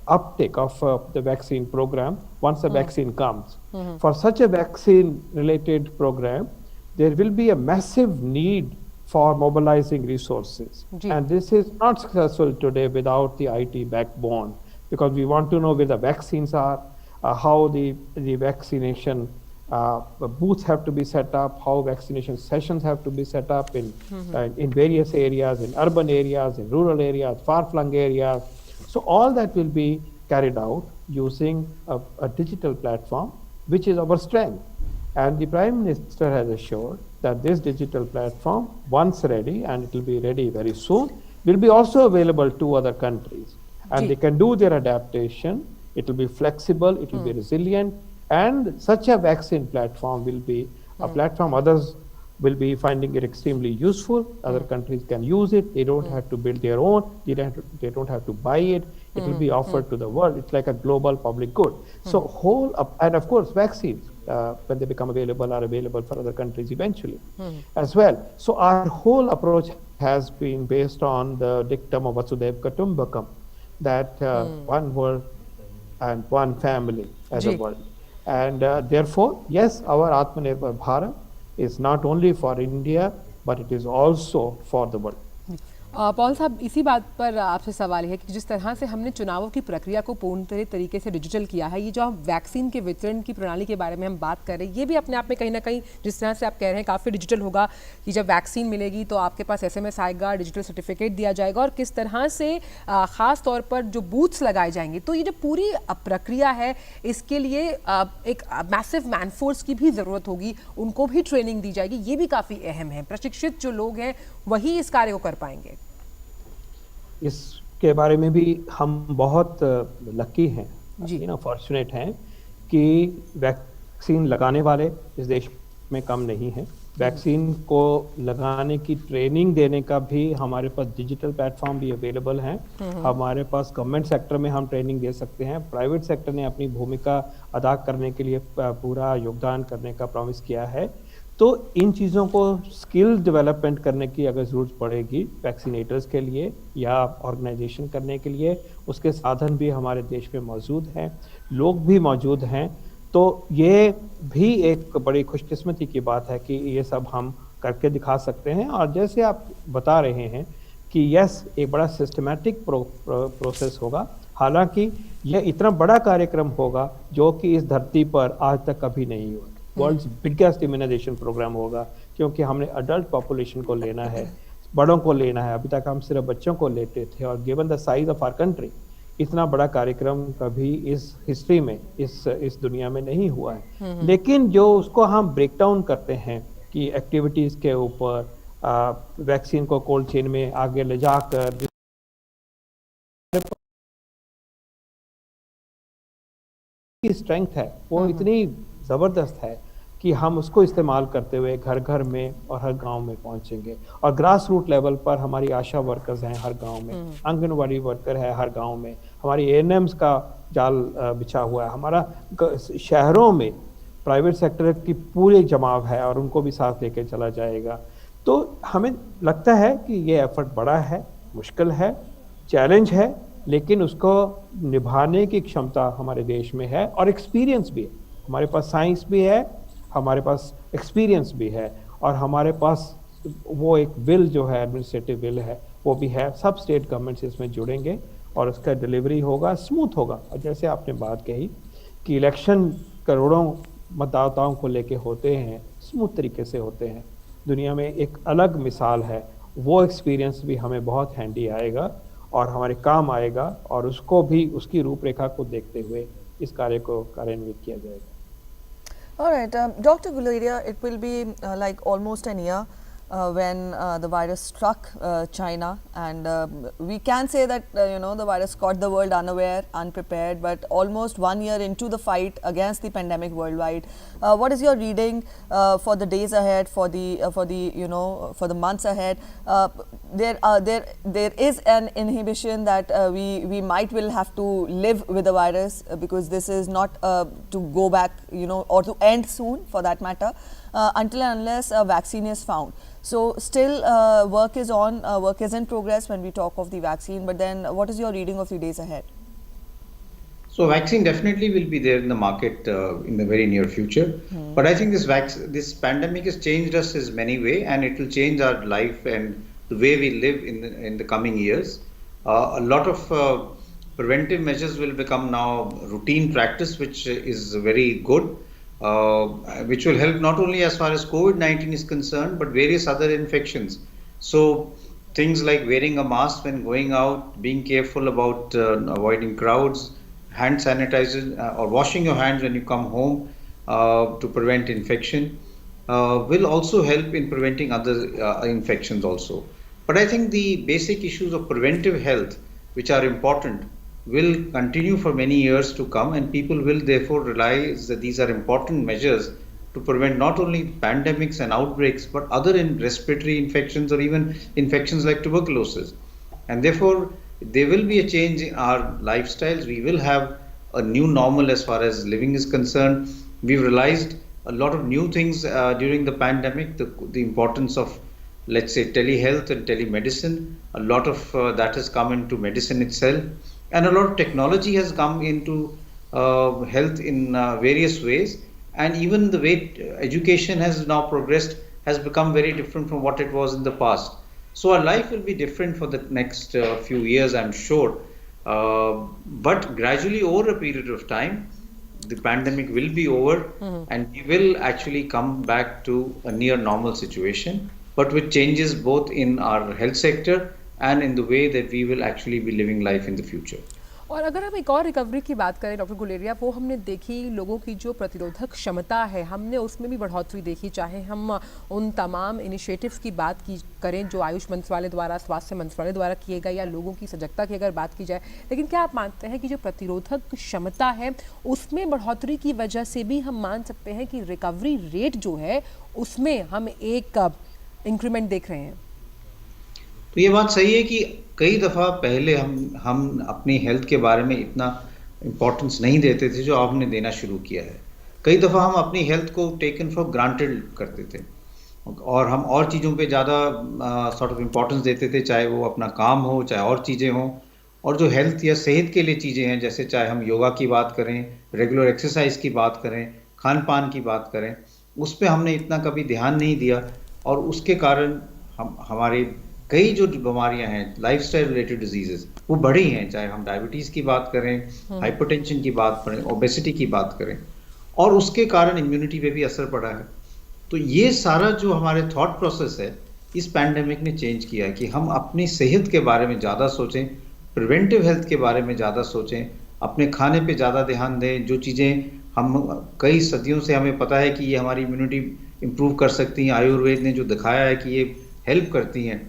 uptake of the vaccine program once the vaccine comes. For such a vaccine related program, there will be a massive need for mobilizing resources. And this is not successful today without the IT backbone, because we want to know where the vaccines are, how the vaccination booths have to be set up, how vaccination sessions have to be set up in various areas, in urban areas, in rural areas, far-flung areas. So all that will be carried out using a digital platform, which is our strength. And the Prime Minister has assured that this digital platform, once ready, and it will be ready very soon, will be also available to other countries. And they can do their adaptation. It will be flexible, it will be resilient, and such a vaccine platform will be a platform others will be finding it extremely useful. Other countries can use it. They don't have to build their own. They don't have to buy it. It will be offered to the world. It's like a global public good. So and of course, vaccines, when they become available, are available for other countries eventually as well. So our whole approach has been based on the dictum of Vasudhaiva Kutumbakam, that one world and one family as a world. And therefore, yes, our Atmanirbhar Bharat is not only for India, but it is also for the world. Paul साहब, इसी बात पर आपसे सवाल है कि जिस तरह से हमने चुनावों की प्रक्रिया को पूर्ण तरीके से डिजिटल किया है, ये जो हम वैक्सीन के वितरण की प्रणाली के बारे में हम बात कर रहे हैं, ये भी अपने आप में कहीं ना कहीं जिस तरह से आप कह रहे हैं काफ़ी डिजिटल होगा कि जब वैक्सीन मिलेगी तो आपके पास SMS आएगा, डिजिटल सर्टिफिकेट दिया जाएगा और किस तरह से ख़ास तौर पर जो बूथ्स लगाए जाएंगे। तो ये जो पूरी प्रक्रिया है इसके लिए एक मैसिव मैनफोर्स की भी ज़रूरत होगी, उनको भी ट्रेनिंग दी जाएगी, ये भी काफ़ी अहम है। प्रशिक्षित जो लोग हैं वही इस कार्य को कर पाएंगे। इसके बारे में भी हम बहुत लकी हैं, फॉर्चुनेट हैं कि वैक्सीन लगाने वाले इस देश में कम नहीं हैं। वैक्सीन को लगाने की ट्रेनिंग देने का भी हमारे पास डिजिटल प्लेटफॉर्म भी अवेलेबल हैं। हमारे पास गवर्नमेंट सेक्टर में हम ट्रेनिंग दे सकते हैं। प्राइवेट सेक्टर ने अपनी भूमिका अदा करने के लिए पूरा योगदान करने का प्रॉमिस किया है। तो इन चीज़ों को स्किल डेवलपमेंट करने की अगर ज़रूरत पड़ेगी वैक्सीनेटर्स के लिए या ऑर्गेनाइजेशन करने के लिए, उसके साधन भी हमारे देश में मौजूद हैं, लोग भी मौजूद हैं। तो ये भी एक बड़ी खुशकिस्मती की बात है कि ये सब हम करके दिखा सकते हैं। और जैसे आप बता रहे हैं कि यस, एक बड़ा सिस्टमैटिक प्रोसेस होगा। हालांकि यह इतना बड़ा कार्यक्रम होगा जो कि इस धरती पर आज तक कभी नहीं हुआ। वर्ल्ड्स बिगेस्ट इम्यूनाइजेशन प्रोग्राम होगा, क्योंकि हमने अडल्ट पॉपुलेशन को लेना है, बड़ों को लेना है। अभी तक हम सिर्फ बच्चों को लेते थे, और given the size of our country इतना बड़ा कार्यक्रम कभी इस हिस्ट्री में इस दुनिया में नहीं हुआ है। लेकिन जो उसको हम ब्रेक डाउन करते हैं कि एक्टिविटीज के ऊपर वैक्सीन को कोल्ड चेन में आगे ले जाकर की स्ट्रेंथ है वो इतनी ज़बरदस्त है कि हम उसको इस्तेमाल करते हुए घर घर में और हर गांव में पहुंचेंगे। और ग्रास रूट लेवल पर हमारी आशा वर्कर्स हैं हर गांव में, आंगनवाड़ी वर्कर है हर गांव में, हमारी ANMs का जाल बिछा हुआ है, हमारा शहरों में प्राइवेट सेक्टर की पूरी जमाव है और उनको भी साथ लेके चला जाएगा। तो हमें लगता है कि ये एफर्ट बड़ा है, मुश्किल है, चैलेंज है, लेकिन उसको निभाने की क्षमता हमारे देश में है और एक्सपीरियंस भी है। हमारे पास साइंस भी है, हमारे पास एक्सपीरियंस भी है, और हमारे पास वो एक विल जो है, एडमिनिस्ट्रेटिव विल है, वो भी है। सब स्टेट गवर्नमेंट्स इसमें जुड़ेंगे और उसका डिलीवरी होगा, स्मूथ होगा। और जैसे आपने बात कही कि इलेक्शन करोड़ों मतदाताओं को लेके होते हैं, स्मूथ तरीके से होते हैं, दुनिया में एक अलग मिसाल है। वो एक्सपीरियंस भी हमें बहुत हैंडी आएगा और हमारे काम आएगा, और उसको भी उसकी रूपरेखा को देखते हुए इस कार्य को कार्यान्वित किया जाएगा। All right, Dr. Guleria, it will be like almost an year when the virus struck China, and we can say that the virus caught the world unaware, unprepared, but almost 1 year into the fight against the pandemic worldwide. What is your reading for the days ahead, for the months ahead? There is an inhibition that we might will have to live with the virus, because this is not to go back, or to end soon for that matter, until and unless a vaccine is found. So still work is on, work is in progress when we talk of the vaccine, but then what is your reading of the days ahead? So vaccine definitely will be there in the market in the very near future. But I think this pandemic has changed us in many ways, and it will change our life and the way we live in the coming years. A lot of preventive measures will become now routine practice, which is very good. Which will help not only as far as COVID-19 is concerned, but various other infections. So things like wearing a mask when going out, being careful about avoiding crowds, hand sanitizer or washing your hands when you come home to prevent infection will also help in preventing other infections also. But I think the basic issues of preventive health, which are important, will continue for many years to come, and people will therefore realize that these are important measures to prevent not only pandemics and outbreaks, but other respiratory infections or even infections like tuberculosis. And therefore, there will be a change in our lifestyles. We will have a new normal as far as living is concerned. We've realized a lot of new things during the pandemic, the importance of, let's say, telehealth and telemedicine. A lot of that has come into medicine itself. And a lot of technology has come into health in various ways, and even the way education has now progressed has become very different from what it was in the past. So our life will be different for the next few years, I'm sure. But gradually, over a period of time, the pandemic will be over and we will actually come back to a near normal situation, but with changes both in our health sector and in the way that we will actually be living life in the future. और अगर हम एक और recovery की बात करें doctor Guleria, वो हमने देखी लोगों की जो प्रतिरोधक क्षमता है, हमने उसमें भी बढ़ोतरी देखी। चाहे हम उन तमाम इनिशिएटिव्स की बात की करें जो आयुष मंत्रालय द्वारा, स्वास्थ्य मंत्रालय द्वारा किए गए, या लोगों की सजगता की अगर बात की जाए, लेकिन क्या आप मानते हैं कि जो प्रतिरोधक क्षमता है उसमें बढ़ोतरी की वजह से भी हम मान सकते हैं कि रिकवरी रेट जो है उसमें हम एक इंक्रीमेंट देख रहे हैं? तो ये बात सही है कि कई दफ़ा पहले हम अपनी हेल्थ के बारे में इतना इम्पोर्टेंस नहीं देते थे जो अब हमने देना शुरू किया है। कई दफ़ा हम अपनी हेल्थ को टेकन फॉर ग्रांटेड करते थे और हम और चीज़ों पे ज़्यादा सॉर्ट ऑफ इम्पोर्टेंस देते थे, चाहे वो अपना काम हो, चाहे और चीज़ें हों। और जो हेल्थ या सेहत के लिए चीज़ें हैं, जैसे चाहे हम योगा की बात करें, रेगुलर एक्सरसाइज की बात करें, खान पान की बात करें, उस पर हमने इतना कभी ध्यान नहीं दिया और उसके कारण हमारे कई जो बीमारियां हैं, लाइफस्टाइल रिलेटेड डिजीजेस, वो बढ़ी हैं। चाहे हम डायबिटीज़ की बात करें, हाइपरटेंशन की बात करें, ओबेसिटी की बात करें, और उसके कारण इम्यूनिटी पे भी असर पड़ा है। तो ये सारा जो हमारे थॉट प्रोसेस है, इस पैंडेमिक ने चेंज किया है कि हम अपनी सेहत के बारे में ज़्यादा सोचें, प्रिवेंटिव हेल्थ के बारे में ज़्यादा सोचें, अपने खाने पे ज़्यादा ध्यान दें। जो चीज़ें हम कई सदियों से हमें पता है कि ये हमारी इम्यूनिटी इम्प्रूव कर सकती हैं, आयुर्वेद ने जो दिखाया है कि ये हेल्प करती हैं,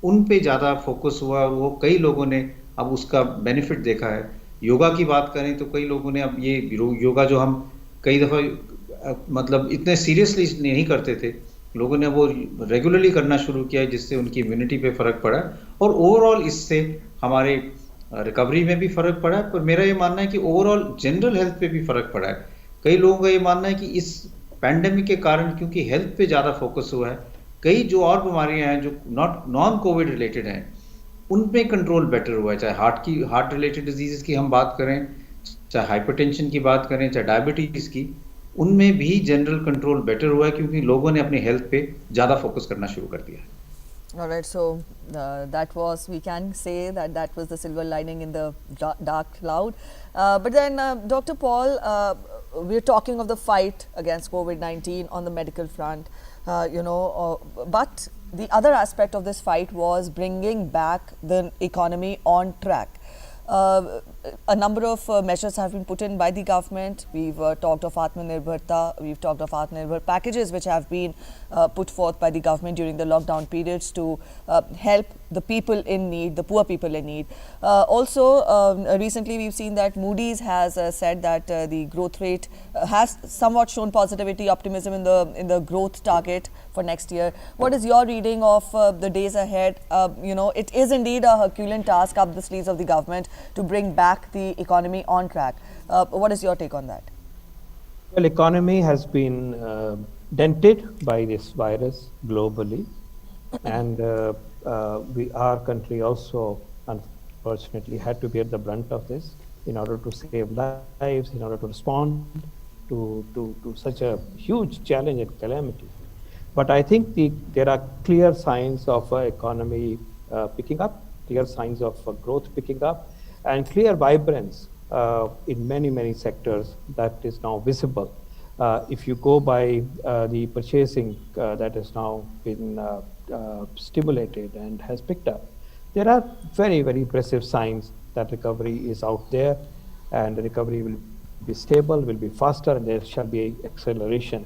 उन पे ज़्यादा फोकस हुआ। वो कई लोगों ने अब उसका बेनिफिट देखा है। योगा की बात करें तो कई लोगों ने अब ये योगा जो हम कई दफ़ा मतलब इतने सीरियसली नहीं करते थे, लोगों ने वो रेगुलरली करना शुरू किया है, जिससे उनकी इम्यूनिटी पे फ़र्क पड़ा है और ओवरऑल इससे हमारे रिकवरी में भी फ़र्क पड़ा है। पर मेरा ये मानना है कि ओवरऑल जनरल हेल्थ पे भी फ़र्क पड़ा है। कई लोगों का ये मानना है कि इस पैंडेमिक के कारण क्योंकि हेल्थ पे ज़्यादा फोकस हुआ है, कई जो और बीमारियां हैं जो नॉन कोविड रिलेटेड हैं, उन पे कंट्रोल बेटर हुआ है। चाहे हार्ट रिलेटेड डिजीज़ की हम बात करें, चाहे हाइपरटेंशन की बात करें, चाहे डायबिटीज़ की, उनमें भी जनरल कंट्रोल बेटर हुआ है क्योंकि लोगों ने अपनी हेल्थ पे ज़्यादा फोकस करना शुरू कर दिया है। All right, so that was, we can say that was the silver lining in the dark cloud. But then, Dr. Paul, we're talking of the fight against COVID-19 on the medical front, but the other aspect of this fight was bringing back the economy on track. A number of measures have been put in by the government. We've talked of Atmanirbharta, we've talked of Atmanirbhar packages which have been put forth by the government during the lockdown periods to help the people in need, the poor people in need. Also, recently we've seen that Moody's has said that the growth rate has somewhat shown positivity, optimism in the growth target for next year. What is your reading of the days ahead? It is indeed a Herculean task up the sleeves of the government to bring back the economy on track. What is your take on that? Well, economy has been dented by this virus globally, and our country also unfortunately had to bear the brunt of this in order to save lives, in order to respond to such a huge challenge and calamity. But I think there are clear signs of economy picking up, clear signs of growth picking up, and clear vibrance in many sectors that is now visible. If you go by the purchasing that has now been stimulated and has picked up, there are very impressive signs that recovery is out there, and the recovery will be stable, will be faster, and there shall be acceleration.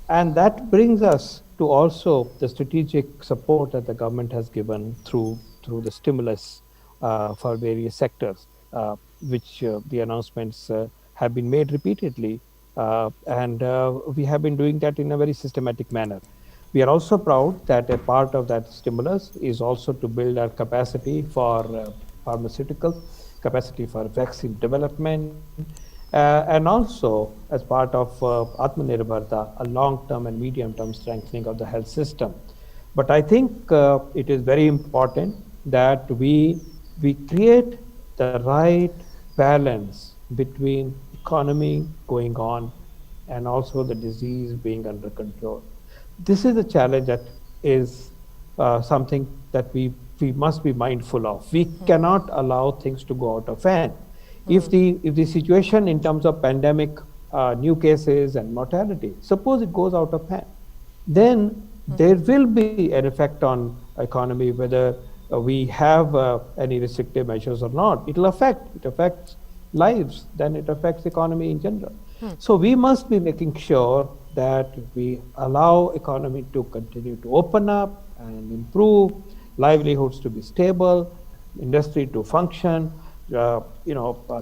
And that brings us to also the strategic support that the government has given through the stimulus for various sectors, which the announcements have been made repeatedly, and we have been doing that in a very systematic manner. We are also proud that a part of that stimulus is also to build our capacity for pharmaceutical, capacity for vaccine development, and also as part of Atmanirbharta, a long-term and medium-term strengthening of the health system. But I think it is very important that we create the right balance between economy going on and also the disease being under control. This is the challenge that is something that we must be mindful of. We cannot allow things to go out of hand. If the situation in terms of pandemic, new cases and mortality, suppose it goes out of hand, then there will be an effect on economy, whether we have any restrictive measures or not. It affects lives, then it affects economy in general. So we must be making sure that we allow economy to continue to open up and improve, livelihoods to be stable, industry to function,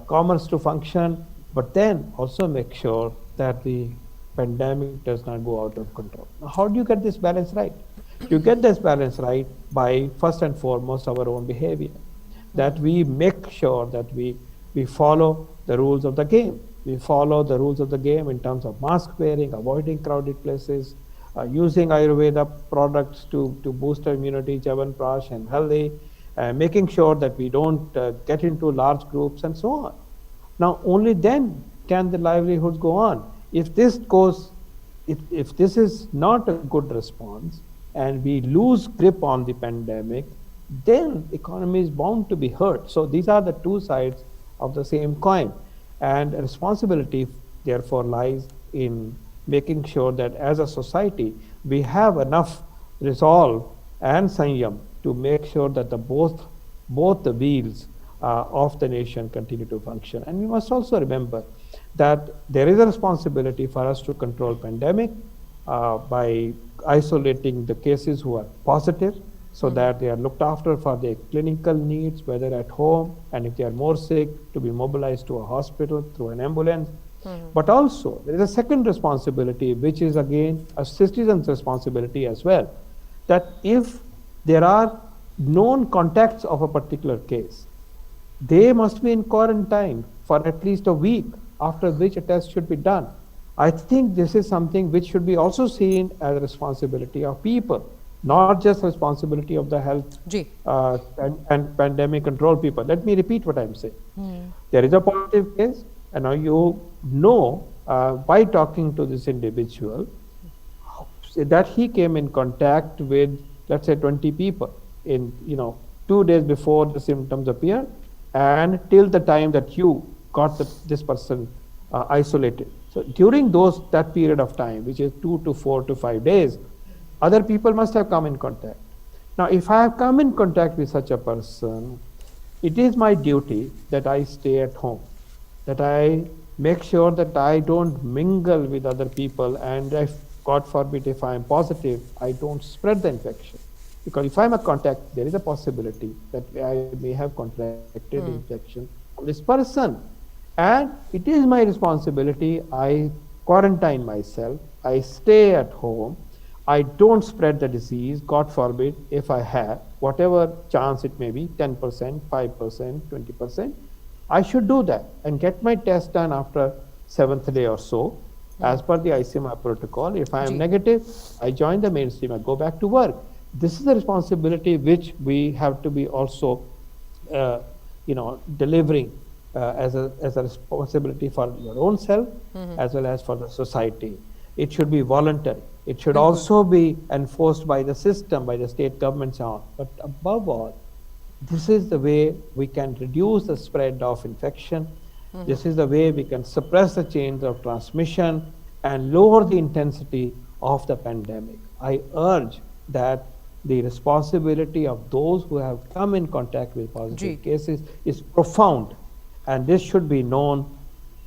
commerce to function, but then also make sure that the pandemic does not go out of control. Now, how do you get this balance right? You get this balance right by, first and foremost, our own behavior. That we make sure that we follow the rules of the game. We follow the rules of the game in terms of mask wearing, avoiding crowded places, using Ayurveda products to boost our immunity, Chyawanprash and Haldi, making sure that we don't get into large groups and so on. Now, only then can the livelihoods go on. If this is not a good response and we lose grip on the pandemic, then economy is bound to be hurt. So these are the two sides of the same coin. And responsibility, therefore, lies in making sure that as a society, we have enough resolve and sanyam to make sure that both the wheels of the nation continue to function. And we must also remember that there is a responsibility for us to control pandemic by isolating the cases who are positive, so that they are looked after for their clinical needs, whether at home, and if they are more sick, to be mobilized to a hospital through an ambulance. But also, there is a second responsibility, which is again a citizen's responsibility as well, that if there are known contacts of a particular case, they must be in quarantine for at least a week, after which a test should be done. I think this is something which should be also seen as a responsibility of people, not just responsibility of the health and pandemic control people. Let me repeat what I'm saying. There is a positive case, and now you know by talking to this individual that he came in contact with, let's say, 20 people in 2 days before the symptoms appeared, and till the time that you got this person isolated. So during that period of time, which is 2 to 4 to 5 days, other people must have come in contact. Now, if I have come in contact with such a person, it is my duty that I stay at home, that I make sure that I don't mingle with other people, and if, God forbid, if I am positive, I don't spread the infection. Because if I'm a contact, there is a possibility that I may have contracted infection from this person. And it is my responsibility, I quarantine myself, I stay at home, I don't spread the disease, God forbid, if I have, whatever chance it may be, 10%, 5%, 20%, I should do that and get my test done after 7th day or so, as per the ICMR protocol. If I am negative, I join the mainstream, I go back to work. This is a responsibility which we have to be also, delivering as a responsibility for your own self, as well as for the society. It should be voluntary. It should also be enforced by the system, by the state governments on. But above all, this is the way we can reduce the spread of infection. This is the way we can suppress the chains of transmission and lower the intensity of the pandemic. I urge that the responsibility of those who have come in contact with positive cases is profound, and this should be known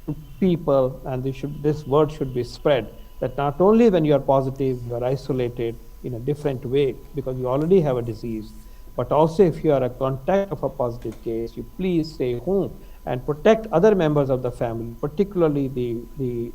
to people, and this word should be spread, that not only when you are positive, you are isolated in a different way because you already have a disease, but also if you are a contact of a positive case, you please stay home and protect other members of the family, particularly the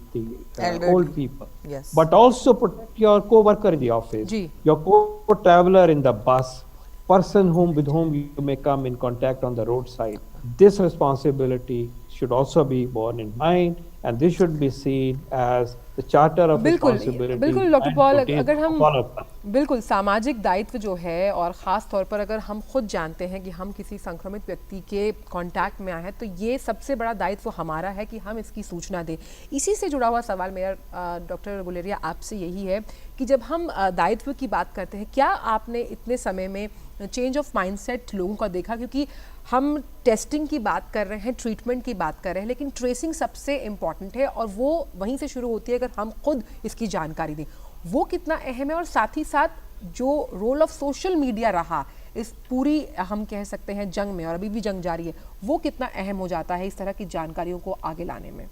old people. Yes. But also protect your co-worker in the office, your co-traveler in the bus, person with whom you may come in contact on the roadside. This responsibility should also be borne in mind, and this should be seen as the charter of बिल्कुल responsibility बिल्कुल doctor and Paul, routine अगर हम of all of us. बिल्कुल सामाजिक दायित्व जो है, और ख़ास तौर पर अगर हम खुद जानते हैं कि हम किसी संक्रमित व्यक्ति के कांटेक्ट में आए हैं, तो ये सबसे बड़ा दायित्व हमारा है कि हम इसकी सूचना दें। इसी से जुड़ा हुआ सवाल मेरा डॉक्टर गुलेरिया आपसे यही है कि जब हम दायित्व की बात करते हैं, क्या आपने इतने समय में चेंज ऑफ माइंडसेट लोगों का देखा? क्योंकि हम टेस्टिंग की बात कर रहे हैं, ट्रीटमेंट की बात कर रहे हैं, लेकिन ट्रेसिंग सबसे इम्पॉर्टेंट है और वो वहीं से शुरू होती है अगर हम खुद इसकी जानकारी दें। वो कितना अहम है, और साथ ही साथ जो रोल ऑफ सोशल मीडिया रहा इस पूरी, हम कह सकते हैं, जंग में, और अभी भी जंग जारी है, वो कितना अहम हो जाता है इस तरह की जानकारियों को आगे लाने में?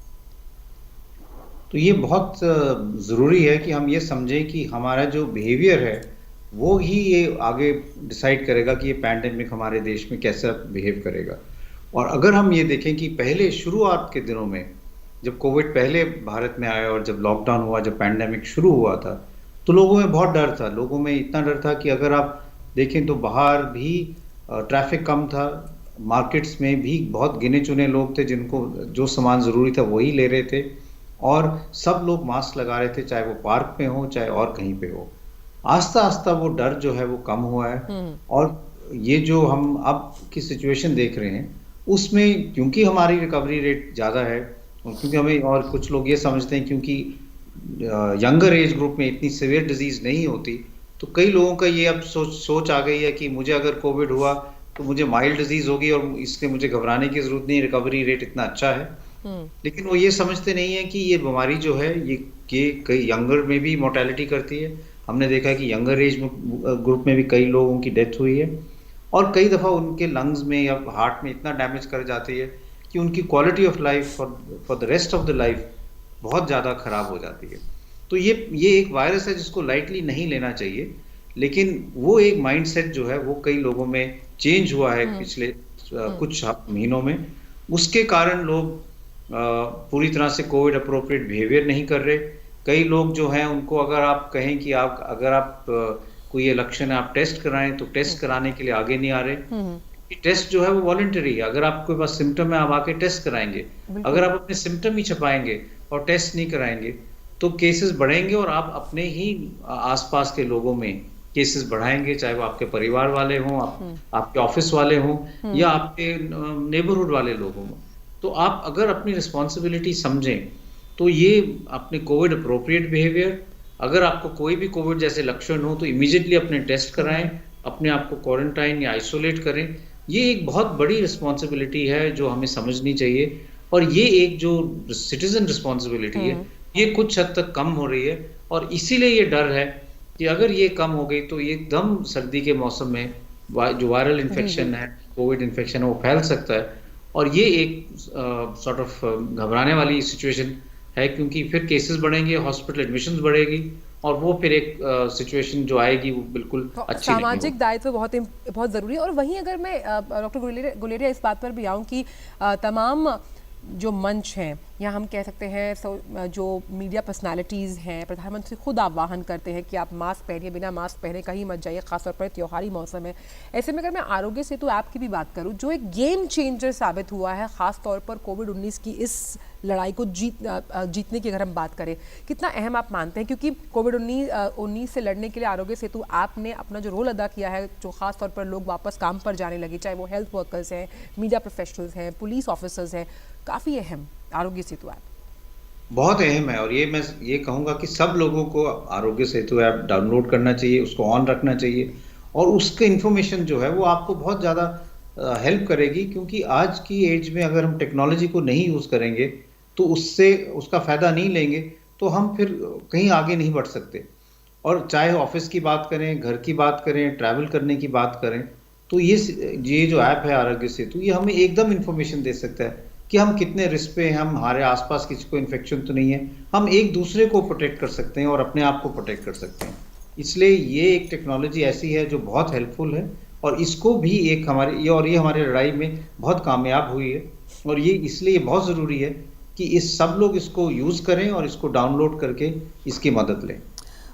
तो ये बहुत ज़रूरी है कि हम ये समझें कि हमारा जो बिहेवियर है वो ही ये आगे डिसाइड करेगा कि ये पैंडेमिक हमारे देश में कैसा बिहेव करेगा। और अगर हम ये देखें कि पहले शुरुआत के दिनों में जब कोविड पहले भारत में आया और जब लॉकडाउन हुआ, जब पैंडेमिक शुरू हुआ था, तो लोगों में बहुत डर था। लोगों में इतना डर था कि अगर आप देखें तो बाहर भी ट्रैफिक कम था, मार्केट्स में भी बहुत गिने चुने लोग थे जिनको जो सामान ज़रूरी था वही ले रहे थे, और सब लोग मास्क लगा रहे थे, चाहे वो पार्क में हो चाहे और कहीं पे हो। आस्ता आस्ता वो डर जो है वो कम हुआ है, और ये जो हम अब की सिचुएशन देख रहे हैं उसमें क्योंकि हमारी रिकवरी रेट ज़्यादा है, और क्योंकि हमें, और कुछ लोग ये समझते हैं क्योंकि यंगर एज ग्रुप में इतनी सीवियर डिजीज़ नहीं होती, तो कई लोगों का ये अब सोच आ गई है कि मुझे अगर कोविड हुआ तो मुझे माइल्ड डिजीज़ होगी और इसके मुझे घबराने की ज़रूरत नहीं, रिकवरी रेट इतना अच्छा है। लेकिन वो ये समझते नहीं है कि ये बीमारी जो है ये कई यंगर में भी मोर्टेलिटी करती है। हमने देखा है कि यंगर एज ग्रुप में भी कई लोगों की डेथ हुई है, और कई दफ़ा उनके लंग्स में या हार्ट में इतना डैमेज कर जाती है कि उनकी quality of life for the rest of the life बहुत ज़्यादा ख़राब हो जाती है। तो ये एक वायरस है जिसको लाइटली नहीं लेना चाहिए, लेकिन वो एक माइंडसेट जो है वो कई लोगों में चेंज हुआ है पिछले कुछ महीनों में। उसके कारण लोग पूरी तरह से कोविड अप्रोप्रिएट बिहेवियर नहीं कर रहे। कई लोग जो हैं उनको अगर आप कहें कि अगर आप कोई ये लक्षण है आप टेस्ट कराएं, तो टेस्ट कराने के लिए आगे नहीं आ रहे। टेस्ट जो है वो वॉलंटरी है। अगर आपके पास सिम्टम है आप आके टेस्ट कराएंगे। अगर आप अपने सिम्टम ही छुपाएंगे और टेस्ट नहीं कराएंगे तो केसेस बढ़ेंगे, और आप अपने ही आसपास के लोगों में केसेस बढ़ाएंगे, चाहे वो आपके परिवार वाले हों, आपके ऑफिस वाले हों, या आपके नेबरहुड वाले लोग हों। तो आप अगर अपनी रिस्पॉन्सिबिलिटी समझें तो ये अपने कोविड अप्रोप्रिएट बिहेवियर, अगर आपको कोई भी कोविड जैसे लक्षण हो तो इमीडिएटली अपने टेस्ट कराएं, अपने आप को क्वारंटाइन या आइसोलेट करें। ये एक बहुत बड़ी रिस्पॉन्सिबिलिटी है जो हमें समझनी चाहिए, और ये एक जो सिटीजन रिस्पॉन्सिबिलिटी है ये कुछ हद तक कम हो रही है, और इसीलिए ये डर है कि अगर ये कम हो गई तो एकदम सर्दी के मौसम में जो वायरल इन्फेक्शन है, कोविड इन्फेक्शन है, वो फैल सकता है, और ये एक सॉर्ट ऑफ घबराने वाली सिचुएशन है, क्योंकि फिर केसेस बढ़ेंगे, हॉस्पिटल एडमिशंस बढ़ेगी, और वो फिर एक सिचुएशन जो आएगी वो बिल्कुल तो अच्छी सामाजिक दायित्व बहुत ज़रूरी है। और वहीं अगर मैं डॉक्टर गुलेरिया इस बात पर भी आऊँ कि तमाम जो मंच हैं, या हम कह सकते हैं जो मीडिया पर्सनालिटीज़ हैं, प्रधानमंत्री खुद आह्वान करते हैं कि आप मास्क पहनिए, बिना मास्क पहने कहीं मत जाइए, खासतौर पर त्योहारी मौसम है। ऐसे में अगर मैं आरोग्य सेतु ऐप की भी बात करूं, जो एक गेम चेंजर साबित हुआ है खास तौर पर कोविड-19 की इस लड़ाई को जीतने की अगर हम बात करें, कितना अहम आप मानते हैं? क्योंकि कोविड-19 से लड़ने के लिए आरोग्य सेतु ऐप ने अपना जो रोल अदा किया है, जो खास तौर पर लोग वापस काम पर जाने लगे, चाहे वो हेल्थ वर्कर्स हैं, मीडिया प्रोफेशनल्स हैं, पुलिस ऑफिसर्स हैं, काफ़ी अहम आरोग्य सेतु ऐप। बहुत अहम है, और ये मैं ये कहूँगा कि सब लोगों को आरोग्य सेतु ऐप डाउनलोड करना चाहिए, उसको ऑन रखना चाहिए, और उसके इन्फॉर्मेशन जो है वो आपको बहुत ज़्यादा हेल्प करेगी। क्योंकि आज की एज में अगर हम टेक्नोलॉजी को नहीं यूज़ करेंगे तो उससे उसका फ़ायदा नहीं लेंगे तो हम फिर कहीं आगे नहीं बढ़ सकते। और चाहे ऑफिस की बात करें, घर की बात करें, ट्रैवल करने की बात करें, तो ये जो ऐप है आरोग्य सेतु, ये हमें एकदम इन्फॉर्मेशन दे सकता है कि हम कितने रिस्क पे हैं, हम हमारे आसपास किसी को इन्फेक्शन तो नहीं है, हम एक दूसरे को प्रोटेक्ट कर सकते हैं और अपने आप को प्रोटेक्ट कर सकते हैं। इसलिए ये एक टेक्नोलॉजी ऐसी है जो बहुत हेल्पफुल है, और इसको भी एक ये हमारी लड़ाई में बहुत कामयाब हुई है, और ये इसलिए बहुत ज़रूरी है कि सब लोग इसको यूज़ करें और इसको डाउनलोड करके इसकी मदद लें।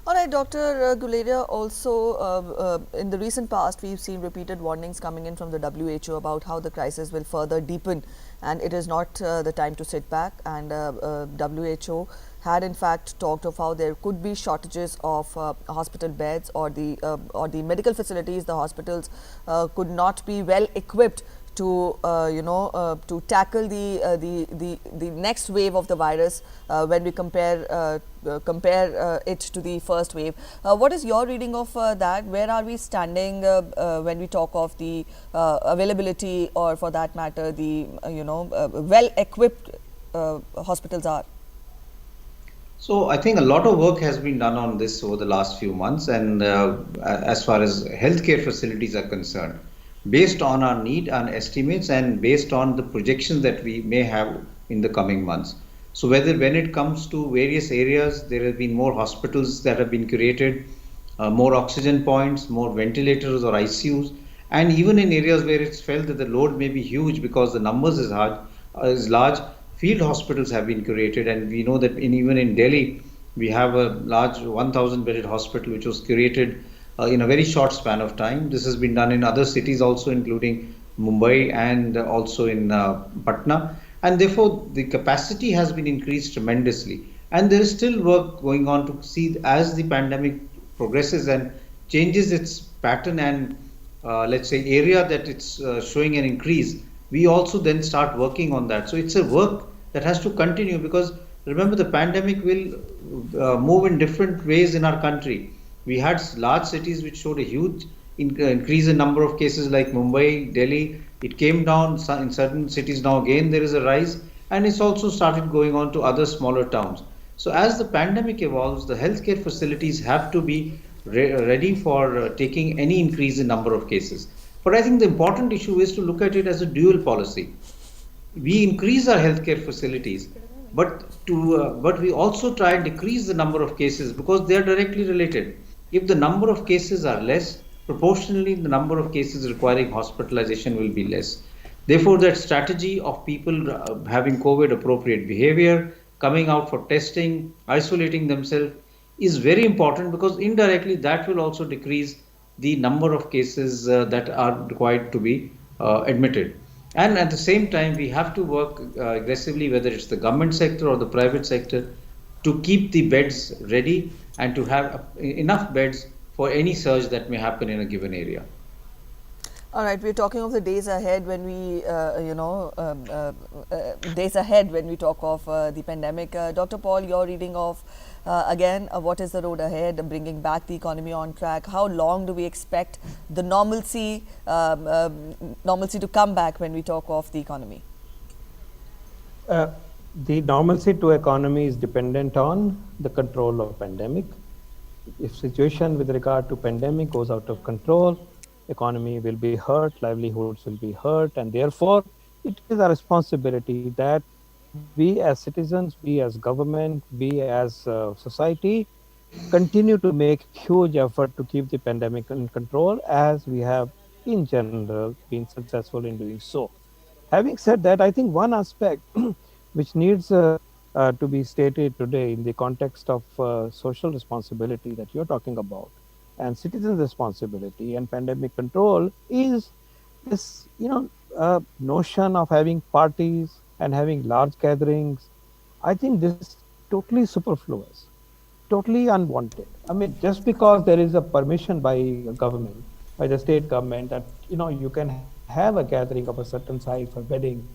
All right, Dr. Guleria, also in the recent past, we've seen repeated warnings coming in from the WHO about how the crisis will further deepen, and it is not the time to sit back. And WHO had in fact talked of how there could be shortages of hospital beds, or the medical facilities, the hospitals could not be well equipped to to tackle the next wave of the virus when we compare it to the first wave. What is your reading of that? Where are we standing when we talk of the availability, or for that matter the well equipped hospitals are? So I think a lot of work has been done on this over the last few months, and as far as healthcare facilities are concerned, based on our need and estimates and based on the projections that we may have in the coming months. So when it comes to various areas, there have been more hospitals that have been created, more oxygen points, more ventilators or ICUs, and even in areas where it's felt that the load may be huge because the numbers is large, field hospitals have been created. And we know that even in Delhi, we have a large 1,000 bedded hospital which was created in a very short span of time. This has been done in other cities also, including Mumbai and also in Patna. And therefore, the capacity has been increased tremendously. And there is still work going on to see as the pandemic progresses and changes its pattern and let's say area that it's showing an increase, we also then start working on that. So it's a work that has to continue, because remember, the pandemic will move in different ways in our country. We had large cities which showed a huge increase in number of cases like Mumbai, Delhi. It came down in certain cities. Now again there is a rise, and it's also started going on to other smaller towns. So as the pandemic evolves, the healthcare facilities have to be ready for taking any increase in number of cases. But I think the important issue is to look at it as a dual policy. We increase our healthcare facilities, but we also try and decrease the number of cases, because they are directly related. If the number of cases are less, proportionally the number of cases requiring hospitalization will be less. Therefore, that strategy of people having COVID appropriate behavior, coming out for testing, isolating themselves is very important, because indirectly that will also decrease the number of cases that are required to be admitted. And at the same time, we have to work aggressively, whether it's the government sector or the private sector, to keep the beds ready and to have enough beds for any surge that may happen in a given area. All right, we're talking of the days ahead when we, days ahead when we talk of the pandemic. Dr. Paul, your reading of, again, what is the road ahead, bringing back the economy on track? How long do we expect the normalcy to come back when we talk of the economy? The normalcy to economy is dependent on the control of pandemic. If situation with regard to pandemic goes out of control, economy will be hurt, livelihoods will be hurt, and therefore it is our responsibility that we as citizens, we as government, we as society continue to make huge effort to keep the pandemic in control, as we have in general been successful in doing so. Having said that, I think one aspect which needs to be stated today in the context of social responsibility that you're talking about, and citizens' responsibility and pandemic control, is this, notion of having parties and having large gatherings. I think this is totally superfluous, totally unwanted. I mean, just because there is a permission by a government, by the state government, that you can have a gathering of a certain size for wedding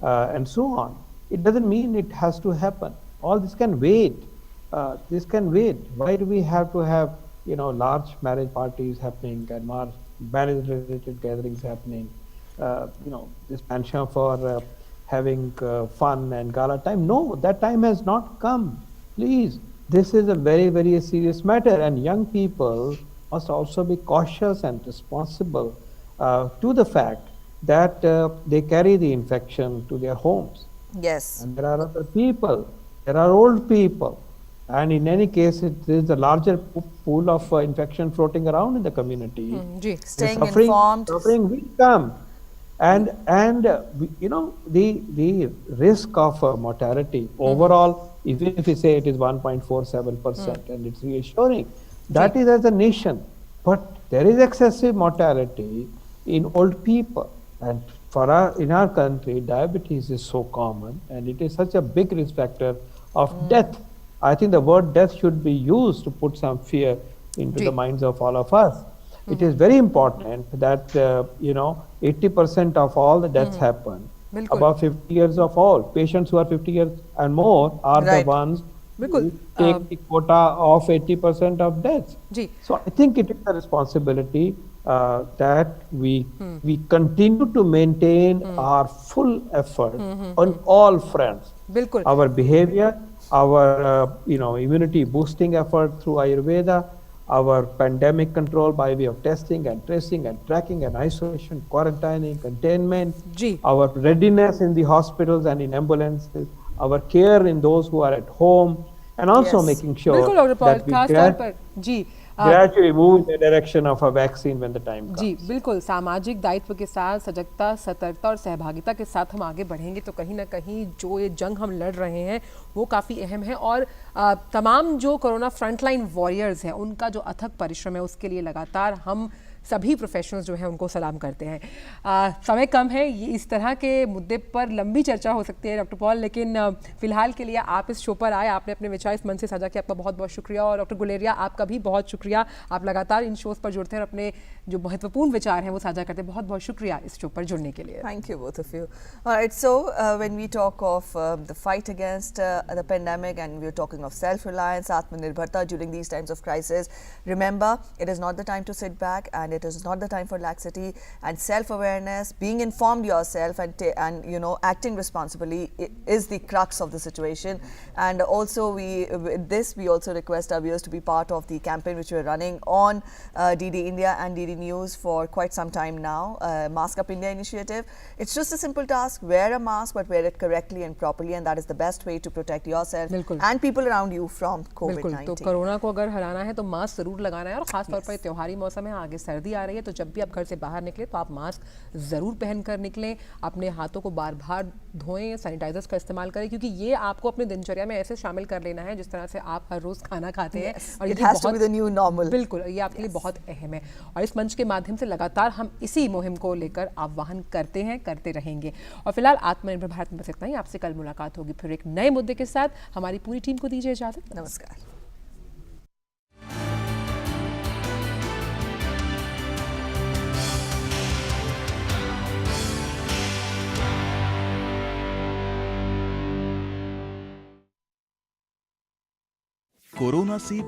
and so on, it doesn't mean it has to happen. All this can wait. This can wait. Why do we have to have large marriage parties happening and marriage-related gatherings happening? This pension for having fun and gala time. No, that time has not come. Please, this is a very, very serious matter, and young people must also be cautious and responsible to the fact that they carry the infection to their homes. Yes. And there are other people, there are old people. And in any case, there is a larger pool of infection floating around in the community. Staying informed. Suffering will come. And the risk of mortality overall even if we say it is 1.47% and it's reassuring, that is as a nation. But there is excessive mortality in old people. And in our country, diabetes is so common and it is such a big risk factor of death. I think the word death should be used to put some fear into the minds of all of us. It is very important that 80% of all the deaths happen बिल्कुल। above 50 years of old. Patients who are 50 years and more are the Right. ones बिल्कुल। who take the quota of 80% of deaths. जी So I think it is a responsibility that we continue to maintain our full effort on all fronts. बिल्कुल। Our behavior, our immunity boosting effort through Ayurveda, our pandemic control by way of testing and tracing and tracking and isolation, quarantining, containment, जी our readiness in the hospitals and in ambulances, our care in those who are at home, and also Yes. making sure बिल्कुल doctor Paul, that we खास तौर पर जी gradually move in the direction of a vaccine when the time ji comes. बिल्कुल, सामाजिक दायित्व के साथ सजगता, सतर्कता और सहभागिता के साथ हम आगे बढ़ेंगे तो कहीं ना कहीं जो ये जंग हम लड़ रहे हैं वो काफ़ी अहम है। और तमाम जो कोरोना फ्रंटलाइन वॉरियर्स हैं उनका जो अथक परिश्रम है उसके लिए लगातार हम सभी प्रोफेशनल्स जो हैं उनको सलाम करते हैं। समय कम है, ये इस तरह के मुद्दे पर लंबी चर्चा हो सकती है डॉक्टर पॉल, लेकिन फिलहाल के लिए आप इस शो पर आए, आपने अपने विचार इस मन से साझा किया, आपका बहुत बहुत शुक्रिया। और डॉक्टर गुलेरिया आपका भी बहुत शुक्रिया, आप लगातार इन शोज़ पर जुड़ते हैं और अपने जो महत्वपूर्ण विचार हैं वो साझा करते हैं। बहुत बहुत शुक्रिया इस शो पर जुड़ने के लिए। Thank you, both of you. All right, so when we talk of the fight against the pandemic and we're talking of self-reliance, Atmanirbharta during these times of crisis, remember, it is not the time to sit back and it is not the time for laxity, and self-awareness, being informed yourself and acting responsibly is the crux of the situation. And also with this, we also request our viewers to be part of the campaign which we're running on DD India and DD News for quite some time now, Mask Up India initiative. It's just a simple task: wear a mask, but wear it correctly and properly, and that is the best way to protect yourself बिल्कुल। and people around you from बिल्कुल, तो COVID-19. Corona को अगर हराना है तो mask जरूर लगाना है। और खास तौर पर त्योहारी मौसम है, आगे सर्दी आ रही है, तो जब भी आप घर से बाहर निकले तो आप मास्क ज़रूर पहनकर निकलें, अपने हाथों को बार बार धोएं, सैनिटाइजर्स का इस्तेमाल करें, क्योंकि ये आपको अपनी दिनचर्या में ऐसे शामिल कर लेना है जिस तरह से आप हर रोज़ खाना खाते हैं। Yes, और it ये has to be बहुत the new normal. बिल्कुल, ये आपके लिए बहुत अहम है और इस मंच के माध्यम से लगातार हम इसी मुहिम को लेकर आह्वान करते हैं, करते रहेंगे। और फिलहाल आत्मनिर्भर भारत में बस इतना ही। आपसे कल मुलाकात होगी फिर एक नए मुद्दे के साथ। हमारी पूरी टीम को दीजिए इजाजत। Namaskar. कोरोना से